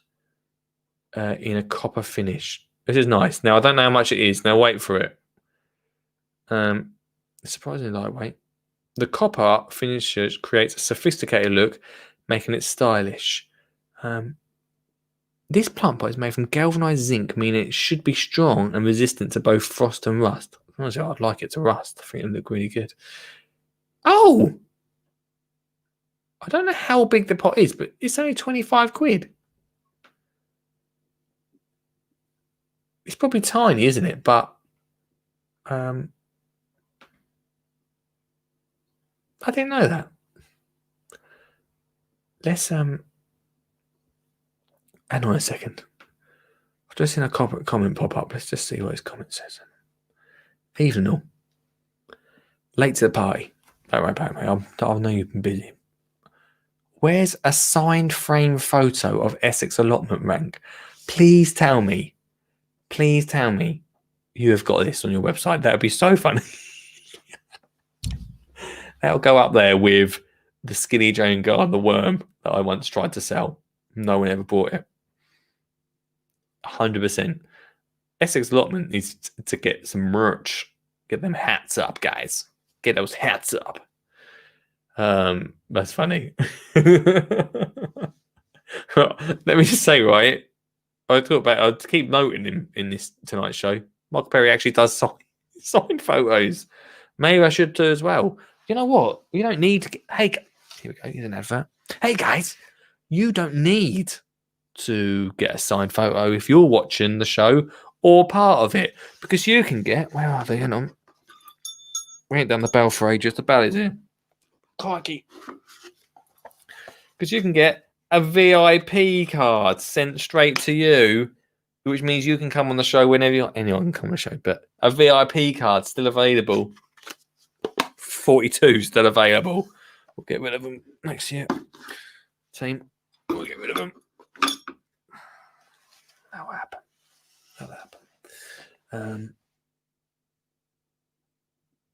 in a copper finish. This is nice. Now, I don't know how much it is. Now, wait for it. It's surprisingly lightweight. The copper finishes creates a sophisticated look, making it stylish. This plant pot is made from galvanized zinc, meaning it should be strong and resistant to both frost and rust. Honestly, I'd like it to rust. I think it'd look really good. Oh! I don't know how big the pot is, but it's only 25 quid. It's probably tiny, isn't it? But I didn't know that. Let's hang on a second. I've just seen a comment pop up. Let's just see what his comment says. Evening all. Late to the party. Don't worry about me. I know you've been busy. Where's a signed frame photo of Essex allotment rank? Please tell me you have got this on your website. That would be so funny. That'll go up there with the Skinny Jane Garden, the worm that I once tried to sell. No one ever bought it. 100%. Essex allotment needs to get some merch. Get them hats up, guys. Get those hats up. That's funny. Let me just say, right? I'd keep noting him in this tonight's show. Mark Perry actually does sign photos. Maybe I should do as well. You know what? You don't need to hey, here we go. Here's an advert. Hey guys, you don't need to get a signed photo if you're watching the show or part of it, because you can get. Where are they? Hang on. We ain't done the bell for ages. The bell is here. Crikey. Because you can get a VIP card sent straight to you, which means you can come on the show whenever anyone can come on the show, but a VIP card still available. 42 still available. We'll get rid of them next year. Team, we'll get rid of them. That'll happen.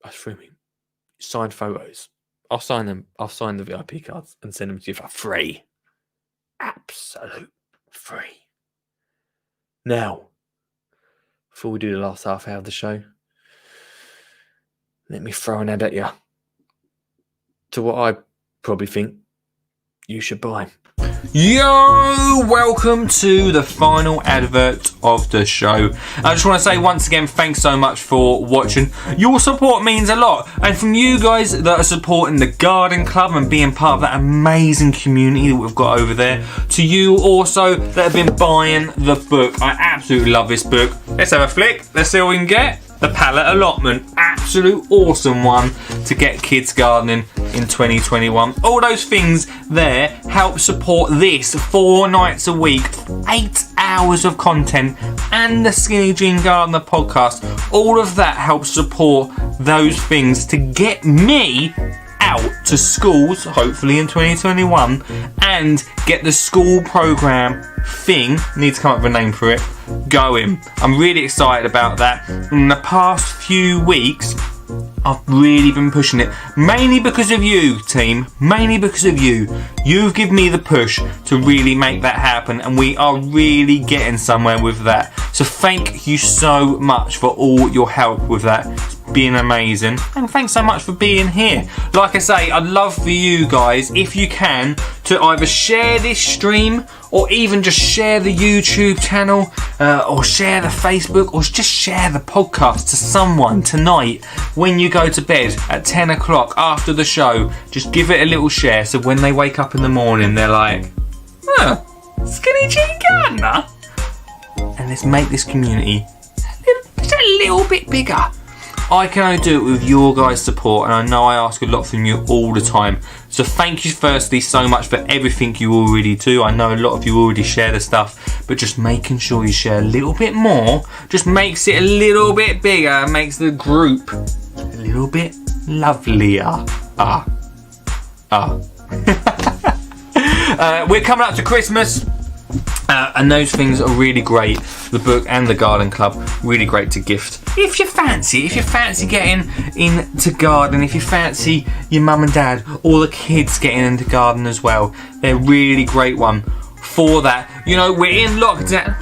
That's for me. Signed photos. I'll sign them. I'll sign the VIP cards and send them to you for free. Absolute free. Now, before we do the last half hour of the show, let me throw an ad at you to what I probably think you should buy. Yo, welcome to the final advert of the show. I just want to say once again, thanks so much for watching. Your support means a lot, and from you guys that are supporting the Garden Club and being part of that amazing community that we've got over there, to you also that have been buying the book. I absolutely love this book. Let's have a flick. Let's see what we can get. The Palette Allotment, absolute awesome one to get kids gardening in 2021. All those things there help support this 4 nights a week, 8 hours of content, and the Skinny Jean Gardener podcast. All of that helps support those things to get me out to schools, hopefully in 2021, and get the school program thing, need to come up with a name for it, going. I'm really excited about that. In the past few weeks, I've really been pushing it, mainly because of you, team, mainly because of you. You've given me the push to really make that happen, and we are really getting somewhere with that. So thank you so much for all your help with that. It's been amazing, and thanks so much for being here. Like I say, I'd love for you guys, if you can, to either share this stream or even just share the YouTube channel or share the Facebook or just share the podcast to someone tonight when you go to bed at 10 o'clock after the show. Just give it a little share so when they wake up in the morning they're like, Skinny Jean Gardener? And let's make this community just a little bit bigger. I can only do it with your guys' support, and I know I ask a lot from you all the time. So thank you firstly so much for everything you already do. I know a lot of you already share the stuff, but just making sure you share a little bit more just makes it a little bit bigger, makes the group a little bit lovelier. We're coming up to Christmas. And those things are really great. The book and the garden club, really great to gift. If you fancy getting into garden, if you fancy your mum and dad or the kids getting into garden as well, they're a really great one for that. You know, we're in lockdown.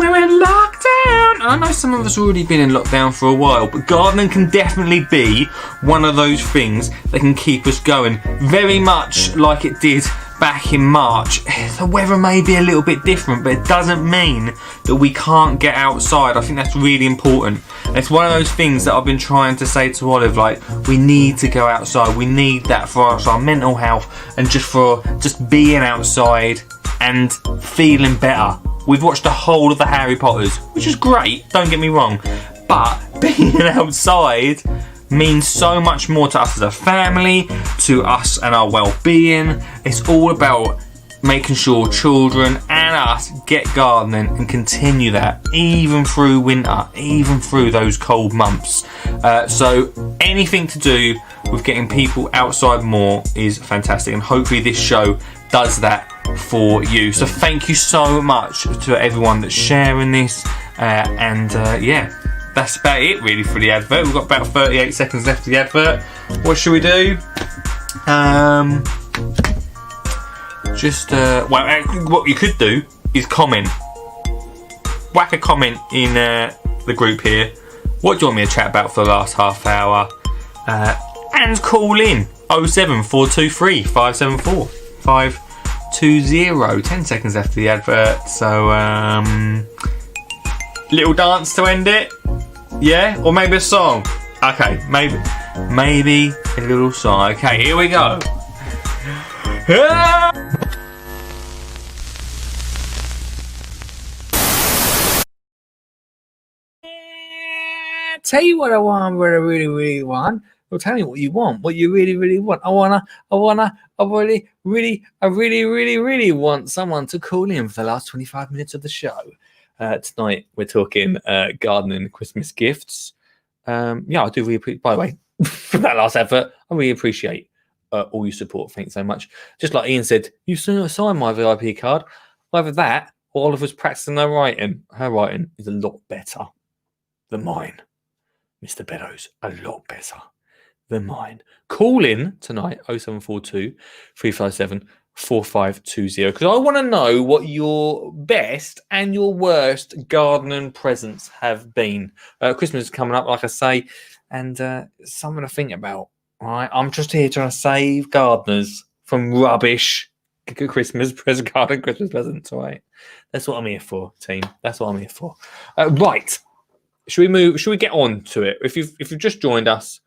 I know some of us have already been in lockdown for a while, but gardening can definitely be one of those things that can keep us going, very much like it did back in March. The weather may be a little bit different, but it doesn't mean that we can't get outside. I think that's really important. And it's one of those things that I've been trying to say to Olive, like, we need to go outside. We need that for our mental health and just being outside and feeling better. We've watched the whole of the Harry Potters, which is great, don't get me wrong, but being outside means so much more to us as a family, to us and our well-being. It's all about making sure children and us get gardening and continue that even through winter, even through those cold months. So anything to do with getting people outside more is fantastic, and hopefully this show does that for you. So thank you so much to everyone that's sharing this, yeah, that's about it really for the advert. We've got about 38 seconds left of the advert. What should we do? What you could do is comment. Whack a comment in the group here. What do you want me to chat about for the last half hour? And call in 07423 574 520. 10 seconds after the advert. So, little dance to end it. Yeah, or maybe a song. Okay, maybe a little song. Okay, here we go. Tell you what I want, what I really, really want. Well, tell me what you want, what you really, really want. I really want someone to call in for the last 25 minutes of the show. Tonight we're talking gardening Christmas gifts. I do really appreciate, by the way, for that last effort, I really appreciate all your support. Thanks so much. Just like Ian said, you signed my VIP card. Either that or Oliver's practicing her writing. Her writing is a lot better than mine. Mr. Beddoes, a lot better than mine. Call in tonight, 0742 357 4520, because I want to know what your best and your worst gardening presents have been. Christmas is coming up, like I say, and something to think about. All right, I'm just here trying to save gardeners from rubbish Christmas presents. All right, that's what I'm here for, team. That's what I'm here for. Right, should we get on to it? If you've just joined us,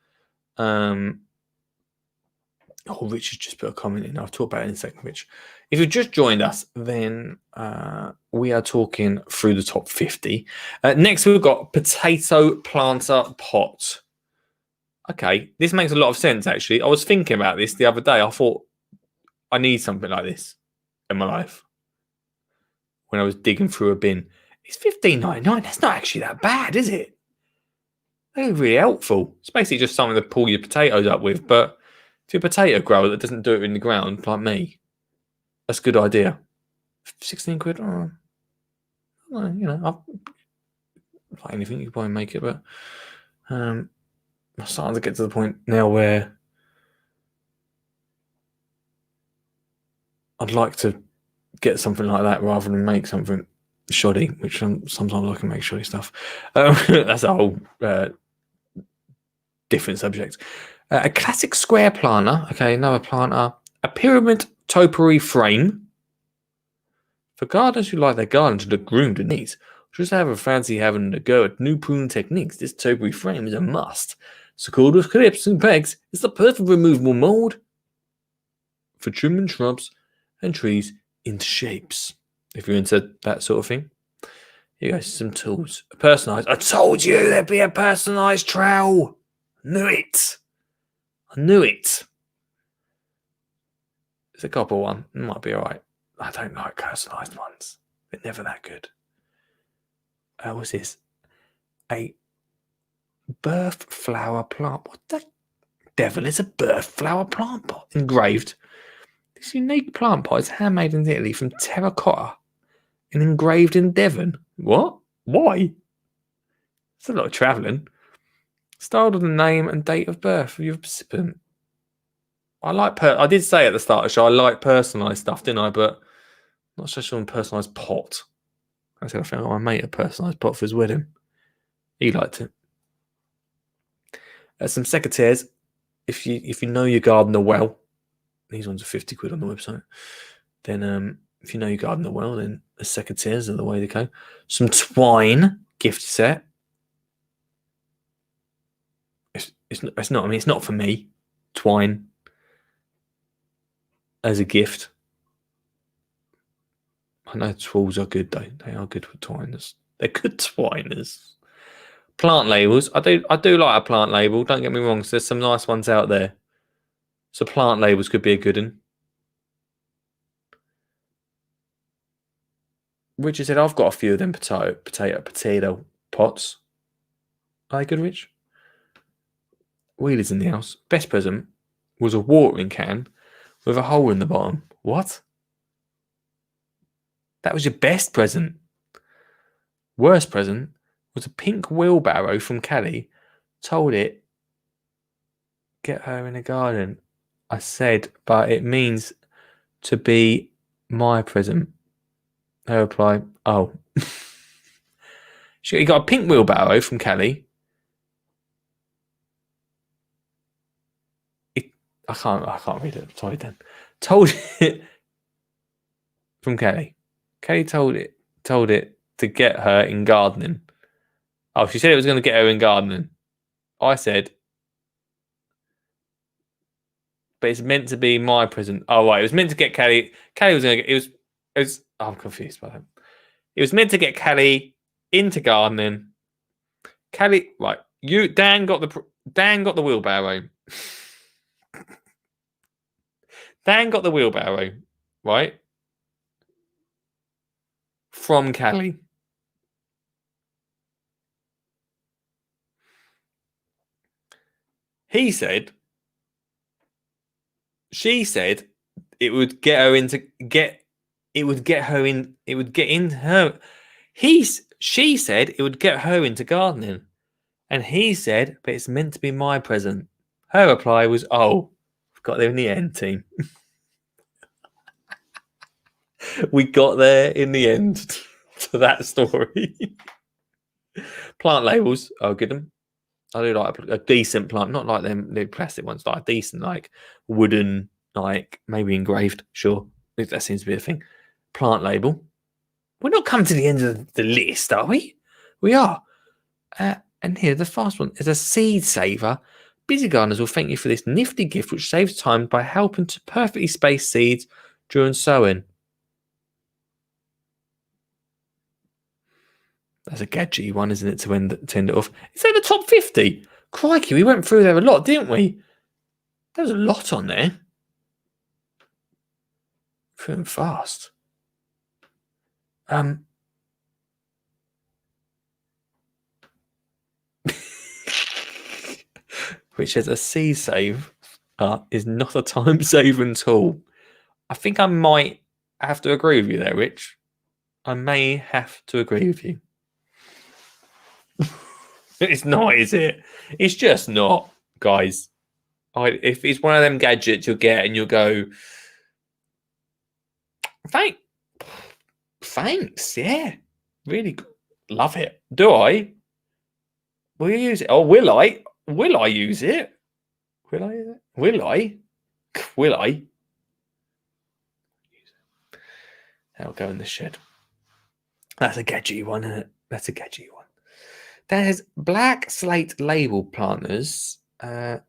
Richard's just put a comment in. I'll talk about it in a second, Rich. If you've just joined us, then we are talking through the top 50. Next, we've got potato planter pot. Okay, this makes a lot of sense, actually. I was thinking about this the other day. I thought I need something like this in my life. When I was digging through a bin, it's $15.99. That's not actually that bad, is it? They're really helpful. It's basically just something to pull your potatoes up with, but if you're a potato grower that doesn't do it in the ground, like me, that's a good idea. 16 quid, well, like anything, you can probably make it, but I'm starting to get to the point now where I'd like to get something like that rather than make something shoddy, which sometimes I can make shoddy stuff. That's a whole different subject. A classic square planter. Okay, another planter. A pyramid topiary frame. For gardeners who like their garden to look groomed and neat, just have a fancy having a go at new pruning techniques, this topiary frame is a must. Secured with clips and pegs, it's the perfect removable mold for trimming shrubs and trees into shapes. If you're into that sort of thing, here goes some tools. A personalised. I told you there'd be a personalised trowel. Knew it. I knew it. It's a copper one. It might be all right. I don't like personalised ones. They're never that good. What's this? A birth flower plant. What the devil is a birth flower plant pot? Engraved. This unique plant pot is handmade in Italy from terracotta and engraved in Devon. What? Why? It's a lot of travelling. Styled on the name and date of birth of your participant. I did say at the start of the show I like personalised stuff, didn't I? But not so sure on personalised pot. I said I found my mate a personalised pot for his wedding. He liked it. Some secateurs. If you know your gardener well, these ones are 50 quid on the website. Then if you know your gardener well, then the secateurs are the way to go. Some twine gift set. It's not. I mean, it's not for me. Twine as a gift. I know tools are good though. They are good for twiners. They're good twiners. Plant labels. I do like a plant label. Don't get me wrong. So there's some nice ones out there. So plant labels could be a good one. Richard said, I've got a few of them potato pots. Are they good, Rich? Wheelie's in the house. Best present was a watering can with a hole in the bottom. What? That was your best present. Worst present was a pink wheelbarrow from Callie. Told it, get her in a garden. I said, but it means to be my present. Her reply, oh. She got a pink wheelbarrow from Callie. I can't read it. Sorry, Dan. Told it from Kelly. Kelly told it to get her in gardening. Oh, she said it was going to get her in gardening. I said, but it's meant to be my present. Oh, right. It was meant to get Kelly. Kelly was going to get. It was. Oh, I'm confused by that. It was meant to get Kelly into gardening. Kelly, right? Dan got the wheelbarrow. Dan got the wheelbarrow, right? From Callie. She said it would get her into she said it would get her into gardening. And he said, but it's meant to be my present. Her reply was, oh, we've got there in the end, team. We got there in the end to that story. Plant labels are good. I do like a decent plant, not like them the plastic ones, like a decent, like wooden, like maybe engraved. Sure, that seems to be a thing. Plant label. We're not coming to the end of the list, are we? We are. And here, the fast one is a seed saver. Busy gardeners will thank you for this nifty gift, which saves time by helping to perfectly space seeds during sowing. That's a gadgety one, isn't it, to end it off? Is that the top 50? Crikey, we went through there a lot, didn't we? There was a lot on there. Through them fast. Which says a seed save is not a time-saving tool. I think I might have to agree with you there, Rich. I may have to agree with you. It's not, is it? It's just not, guys. If it's one of them gadgets you'll get and you'll go, thanks, yeah. Really love it. Do I? Will you use it? Oh, will I? Will I use it? Will I use it? Will I? Will I? That'll go in the shed. That's a gadgety one, isn't it? That's a gadgety one. There's black slate label planters that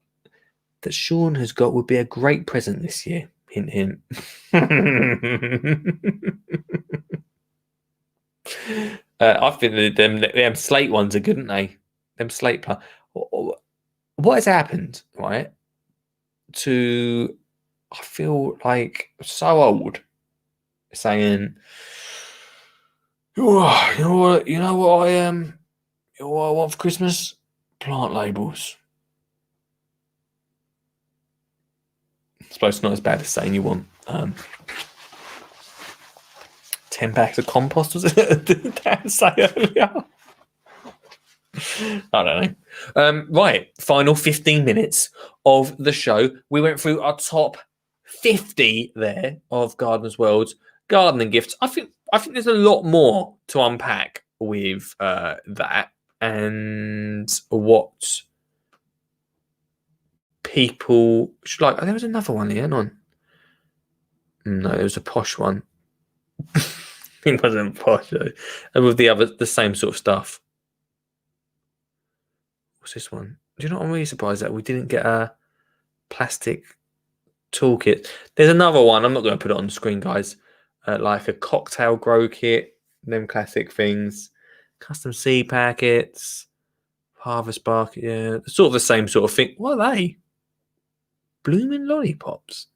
Sean has got would be a great present this year. Hint, hint. I think them slate ones are good, aren't they? Them slate plant. What has happened, right? I feel like so old, saying, you know what I want for Christmas? Plant labels. I suppose it's not as bad as saying you want 10 bags of compost, was it? Did Dan say earlier? I don't know. Right, final 15 minutes of the show. We went through our top 50 there of Gardener's World's gardening gifts. I think there's a lot more to unpack with that and what people should like. There was another one here. Hang on. No, there was a posh one. It wasn't posh though. And with the same sort of stuff. What's this one? Do you know what I'm really surprised that we didn't get a plastic toolkit? There's another one. I'm not going to put it on the screen, guys. Like a cocktail grow kit, them classic things, custom seed packets, harvest basket. Yeah, sort of the same sort of thing. What are they? Blooming lollipops.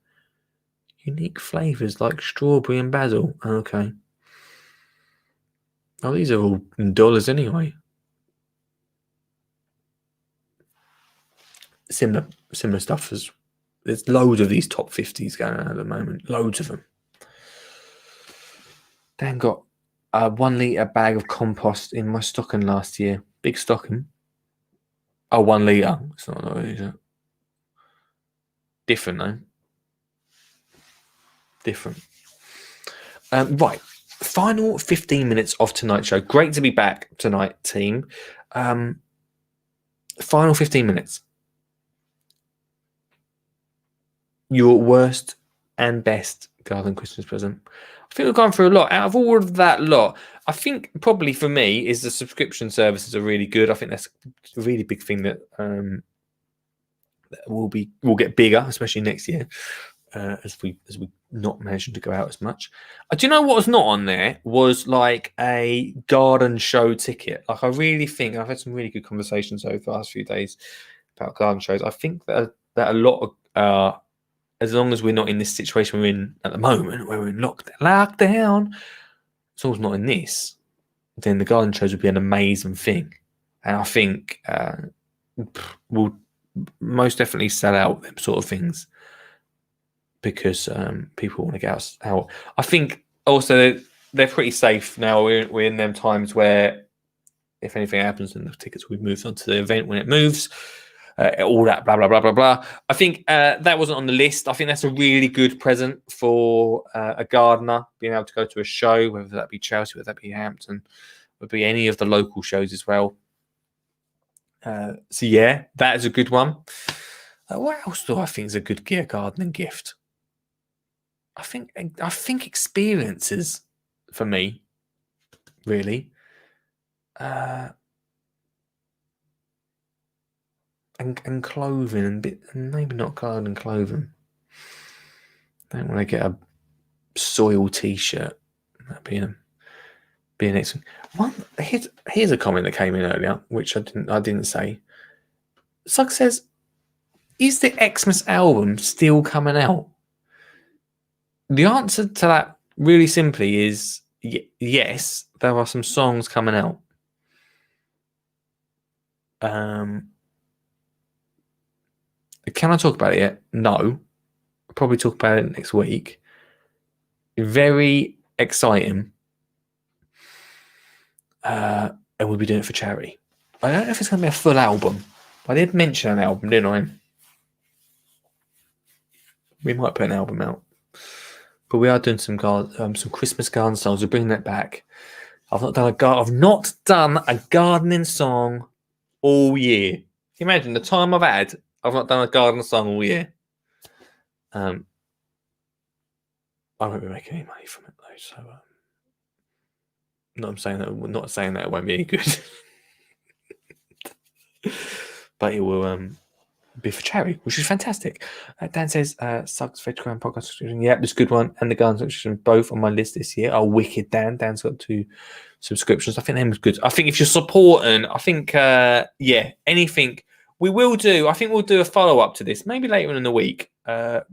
Unique flavors like strawberry and basil. Okay. Oh, these are all in dollars anyway. Similar stuff as there's loads of these top 50s going on at the moment. Loads of them. Dan got a 1 litre bag of compost in my stocking last year. Big stocking. Oh, 1 litre. It's not is it? Different though. Different. Right. Final 15 minutes of tonight's show. Great to be back tonight, team. Final 15 minutes. Your worst and best garden Christmas present. I think we've gone through a lot. Out of all of that lot, I think probably for me is the subscription services are really good. I think that's a really big thing that will get bigger, especially next year, as we not managing to go out as much. Do you know what was not on there? Was like a garden show ticket. Like I really think I've had some really good conversations over the last few days about garden shows. I think that a lot of as long as we're not in this situation we're in at the moment, where we're in lockdown, as long as not in this, then the garden shows would be an amazing thing. And I think we'll most definitely sell out them sort of things because people want to get out. I think also they're pretty safe now. We're in them times where if anything happens, then the tickets will be moved onto the event when it moves. All that blah blah blah blah blah. I think that wasn't on the list. I think that's a really good present for a gardener, being able to go to a show, whether that be Chelsea, whether that be Hampton, would be any of the local shows as well. So yeah, that is a good one. What else do I think is a good gear gardening gift? I think experiences for me, really. And clothing and maybe not garden clothing. Don't want to get a soil t-shirt. That'd be an excellent one. Here's a comment that came in earlier, which I didn't say. Sugg says, "Is the Xmas album still coming out?" The answer to that really simply is yes. There are some songs coming out. Can I talk about it yet? No. I'll probably talk about it next week. Very exciting. And we'll be doing it for charity. I don't know if it's going to be a full album. I did mention an album, didn't I? We might put an album out. But we are doing some Christmas garden songs. We're bringing that back. I've not done a gardening song all year. Can you imagine the time I've had? I've not done a garden song all year. I won't be making any money from it though, so not saying that it won't be any good. But it will be for charity, which is fantastic. Dan says Sugg's Veggram podcast subscription. Yeah, it's a good one. And the garden subscription, both on my list this year, are wicked. Dan's got 2 subscriptions. I think them was good. I think if you're supporting, I think anything. We will do. I think we'll do a follow up to this, maybe later in the week. But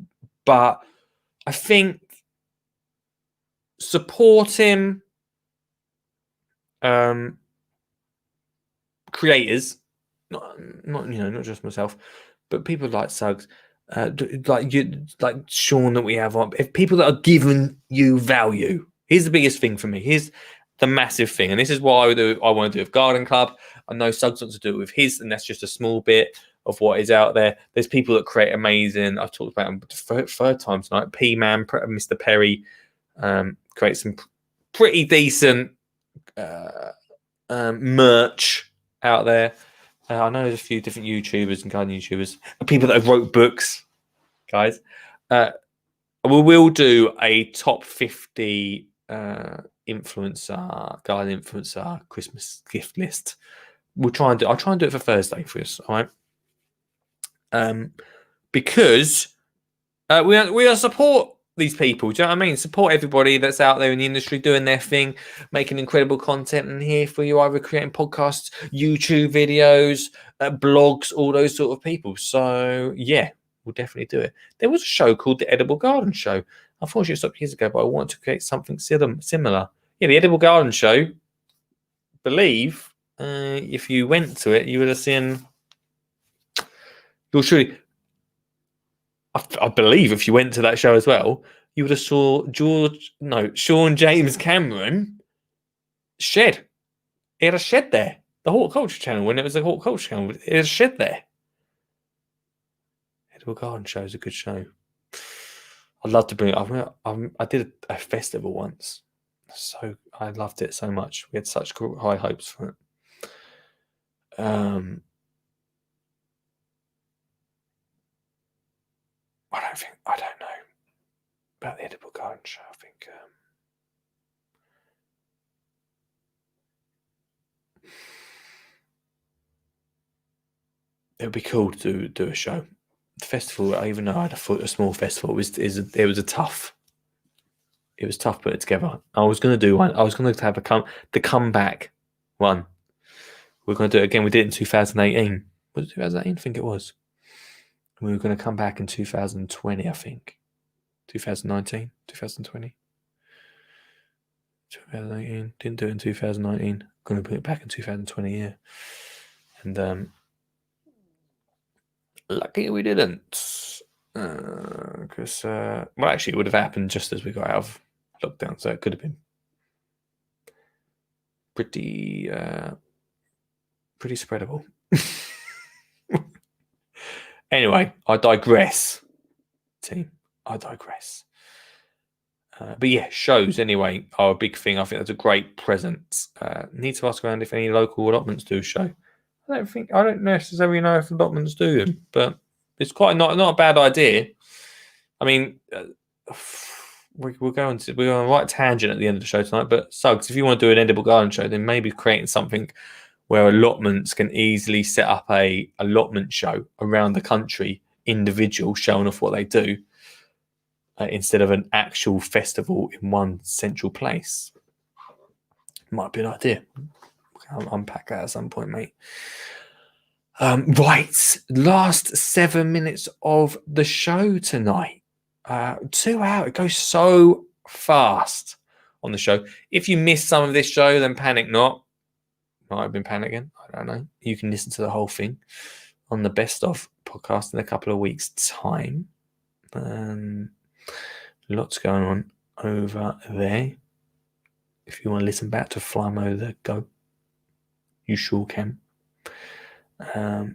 I think supporting creators, not just myself, but people like Suggs, like Sean that we have on. If people that are giving you value, Here's the biggest thing for me. Here's the massive thing, and this is why I want to do with Garden Club. I know Suggs wants to do it with his, and that's just a small bit of what is out there. There's people that create amazing. I've talked about them third time tonight. P-Man, Mr. Perry, creates some pretty decent merch out there. I know there's a few different YouTubers and garden YouTubers, people that have wrote books, guys. We will do a top 50 garden influencer Christmas gift list. I'll try and do it for Thursday for us, all right? Because we support these people. Do you know what I mean? Support everybody that's out there in the industry doing their thing, making incredible content, and here for you, either creating podcasts, YouTube videos, blogs, all those sort of people. So yeah, we'll definitely do it. There was a show called The Edible Garden Show. Unfortunately, it stopped years ago, but I want to create something similar. Yeah, The Edible Garden Show. Believe if you went to it, you would have seen. You'll surely. I believe if you went to that show as well, you would have saw Sean James Cameron shed. He had a shed there. The Horticulture Channel, when it was a Horticulture Channel, it had a shed there. Edible Garden Show is a good show. I'd love to bring it. I did a festival once, so I loved it so much. We had such high hopes for it. I don't know about the Edible Garden Show. I think it would be cool to do a show. The festival, even though I had a small festival, it was tough putting it together. I was going to do one. I was going to have the comeback one. We're going to do it again. We did it in 2018. Was it 2018? I think it was. We were going to come back in 2020, I think. 2019, 2020. 2018. Didn't do it in 2019. Going to put it back in 2020, yeah. And lucky we didn't. Because, well, actually, it would have happened just as we got out of lockdown. So it could have been pretty spreadable. Anyway, I digress, team. I digress. But yeah, shows anyway are a big thing. I think that's a great present. Need to ask around if any local allotments do a show. I don't necessarily know if allotments do them, but it's quite not a bad idea. I mean, we're going on a right tangent at the end of the show tonight. But Suggs, if you want to do an edible garden show, then maybe creating something where allotments can easily set up a allotment show around the country, individual, showing off what they do, instead of an actual festival in one central place. Might be an idea. I'll unpack that at some point, mate. Right, last 7 minutes of the show tonight. 2 hours. It goes so fast on the show. If you missed some of this show, then panic not. Might have been panicking. I don't know. You can listen to the whole thing on the Best Of podcast in a couple of weeks' time. Lots going on over there. If you want to listen back to Fly Mode the Go, you sure can. But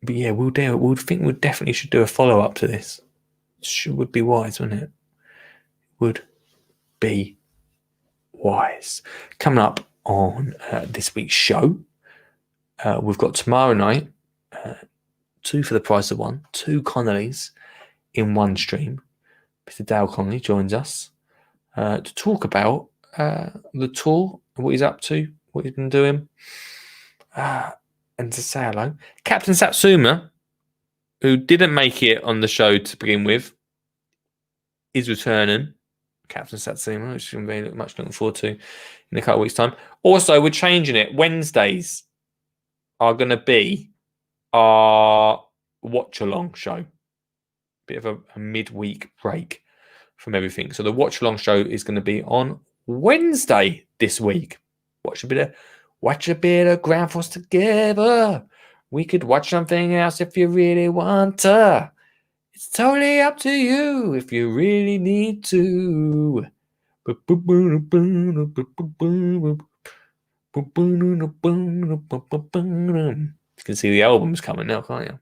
yeah, we'll definitely should do a follow up to this. Would be wise, wouldn't it? Would be wise. Coming up on this week's show, we've got tomorrow night 2 for the price of 1, 2 Connollys in one stream. Mr. Dale Connolly joins us to talk about the tour, what he's up to, what he's been doing, and to say hello. Captain Satsuma, who didn't make it on the show to begin with, is returning. Captain Satsuma, which I'm very much looking forward to in a couple of weeks' time. Also, we're changing it. Wednesdays are going to be our watch-along show. Bit of a midweek break from everything. So the watch-along show is going to be on Wednesday this week. Watch a bit of Ground Force together. We could watch something else if you really want to. It's totally up to you if you really need to. You can see the album's coming now, can't you?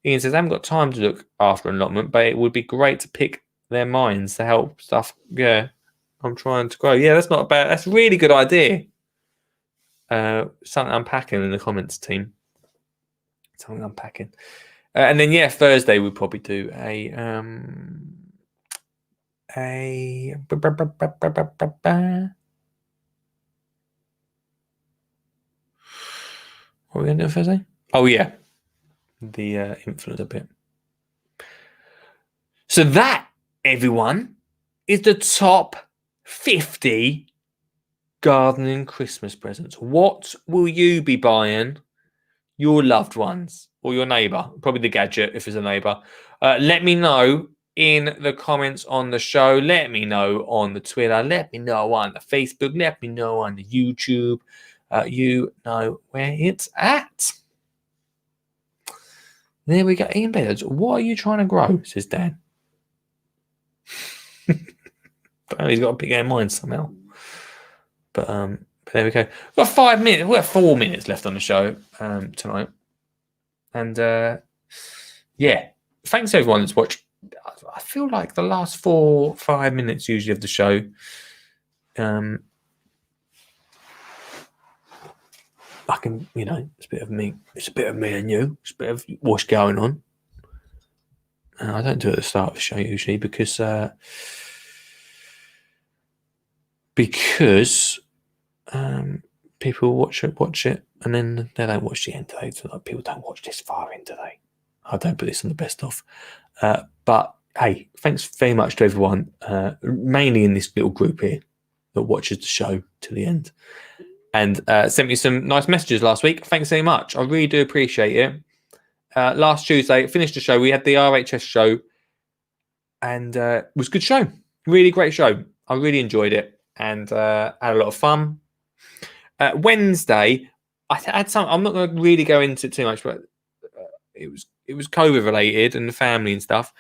Ian says, I haven't got time to look after an allotment, but it would be great to pick their minds to help stuff. Yeah, I'm trying to grow. Yeah, that's not bad. That's a really good idea. Something unpacking in the comments, team. Something unpacking. And then, yeah, Thursday we'll probably do a what are we going to do Thursday? Oh, yeah. The influencer bit. So that, everyone, is the top 50 gardening Christmas presents. What will you be buying your loved ones or your neighbour? Probably the gadget if it's a neighbour. Let me know in the comments on the show. Let me know on the Twitter. Let me know on the Facebook. Let me know on the YouTube. You know where it's at. There we go. Ian Beddards, what are you trying to grow? Says Dan. He's got a big air mind somehow. But there we go. We've got 5 minutes. We've got 4 minutes left on the show tonight. And yeah, thanks to everyone that's watched. I feel like the last 4 or 5 minutes usually of the show. I can, it's a bit of me. It's a bit of me and you. It's a bit of what's going on. I don't do it at the start of the show usually because people watch it, and then they don't watch the end of it. So like, people don't watch this far into it. I don't put this on the best of. But hey, thanks very much to everyone, mainly in this little group here that watches the show to the end. And sent me some nice messages last week. Thanks very much. I really do appreciate it. Last Tuesday, finished the show. We had the RHS show, and it was a good show. Really great show. I really enjoyed it, and had a lot of fun. Wednesday, I had some. I'm not going to really go into it too much, but it was COVID related and the family and stuff,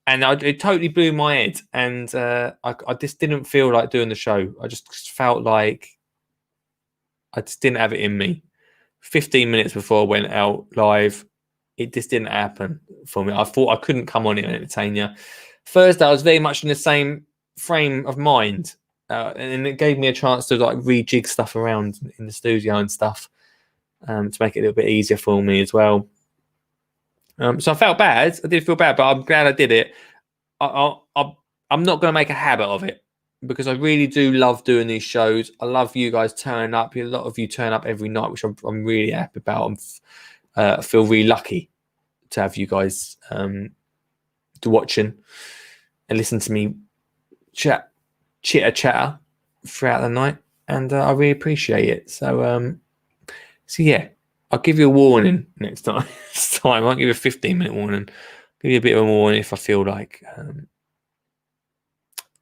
and it totally blew my head. And I just didn't feel like doing the show. I just felt like I just didn't have it in me. 15 minutes before I went out live, it just didn't happen for me. I thought I couldn't come on it and entertain you. Thursday, I was very much in the same frame of mind. And it gave me a chance to like rejig stuff around in the studio and stuff to make it a little bit easier for me as well. So I felt bad. I did feel bad, but I'm glad I did it. I'm not going to make a habit of it, because I really do love doing these shows. I love you guys turning up. A lot of you turn up every night, which I'm really happy about. I feel really lucky to have you guys to watching and listen to me chitter chatter throughout the night, and I really appreciate it. So yeah, I'll give you a warning next time. I won't give you a 15-minute warning. I'll give you a bit of a warning if I feel like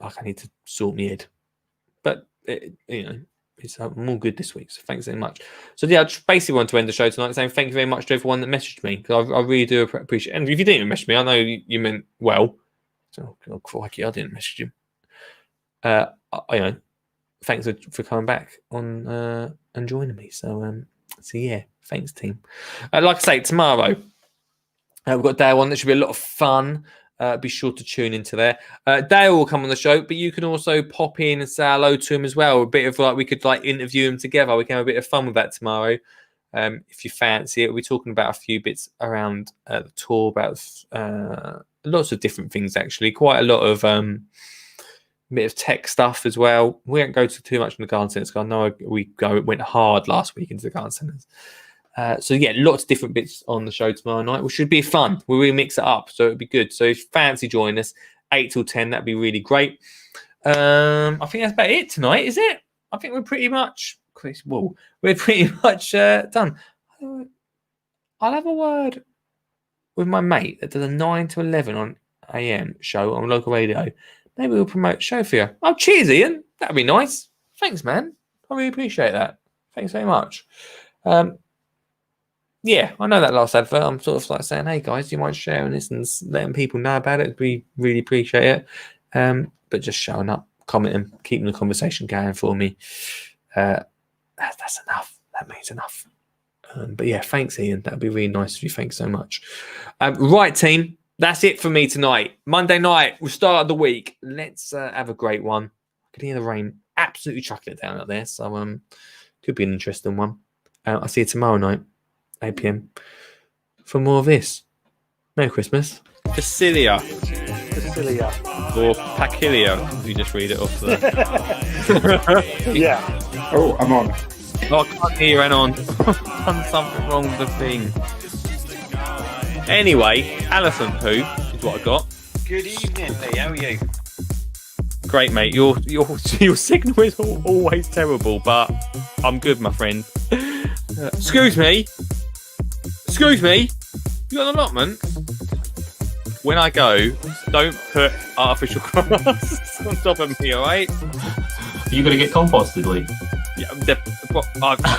I need to sort my head. But I'm all good this week, so thanks very much. So yeah, I just basically want to end the show tonight saying thank you very much to everyone that messaged me, because I really do appreciate it. And if you didn't message me, I know you meant well. So I didn't message you. Thanks for coming back on and joining me. So yeah, thanks team. Like I say, tomorrow we've got Dale on. That should be a lot of fun. Be sure to tune into there. Dale will come on the show, but you can also pop in and say hello to him as well. A bit of like, we could like interview him together. We can have a bit of fun with that tomorrow. If you fancy it, we're talking about a few bits around the tour, about lots of different things actually. Quite a lot of bit of tech stuff as well. We won't go too much in the garden centres, because I know we went hard last week into the garden centres. So yeah, lots of different bits on the show tomorrow night, which should be fun. We really mix it up, so it'd be good. So if you fancy joining us 8 till 10, that'd be really great. I think that's about it tonight, is it? I think we're pretty much done. I'll have a word with my mate that does a 9 to 11 on AM show on local radio. Maybe we'll promote a show for you. Oh, cheers, Ian. That'd be nice. Thanks, man. I really appreciate that. Thanks very much. Yeah, I know that last advert. I'm sort of like saying, hey guys, do you mind sharing this and letting people know about it? We really appreciate it. But just showing up, commenting, keeping the conversation going for me. That's enough. That means enough. But yeah, thanks, Ian. That'd be really nice of you. Thanks so much. Right, team. That's it for me tonight. Monday night, we'll start the week. Let's have a great one. I can hear the rain absolutely chucking it down out there. So could be an interesting one. I'll see you tomorrow night, 8 p.m. for more of this. Merry Christmas. Facilia or Pacilia, if you just read it off there. Yeah. Oh, I'm on. Oh, I can't hear you, Anon. I've done something wrong with the thing. Anyway, Elephant Poo is what I got. Good evening, Lee. How are you? Great, mate. Your signal is always terrible, but I'm good, my friend. Excuse me. You got an allotment? When I go, don't put artificial grass on top of me, all right? Are you going to get composted, Lee? Yeah,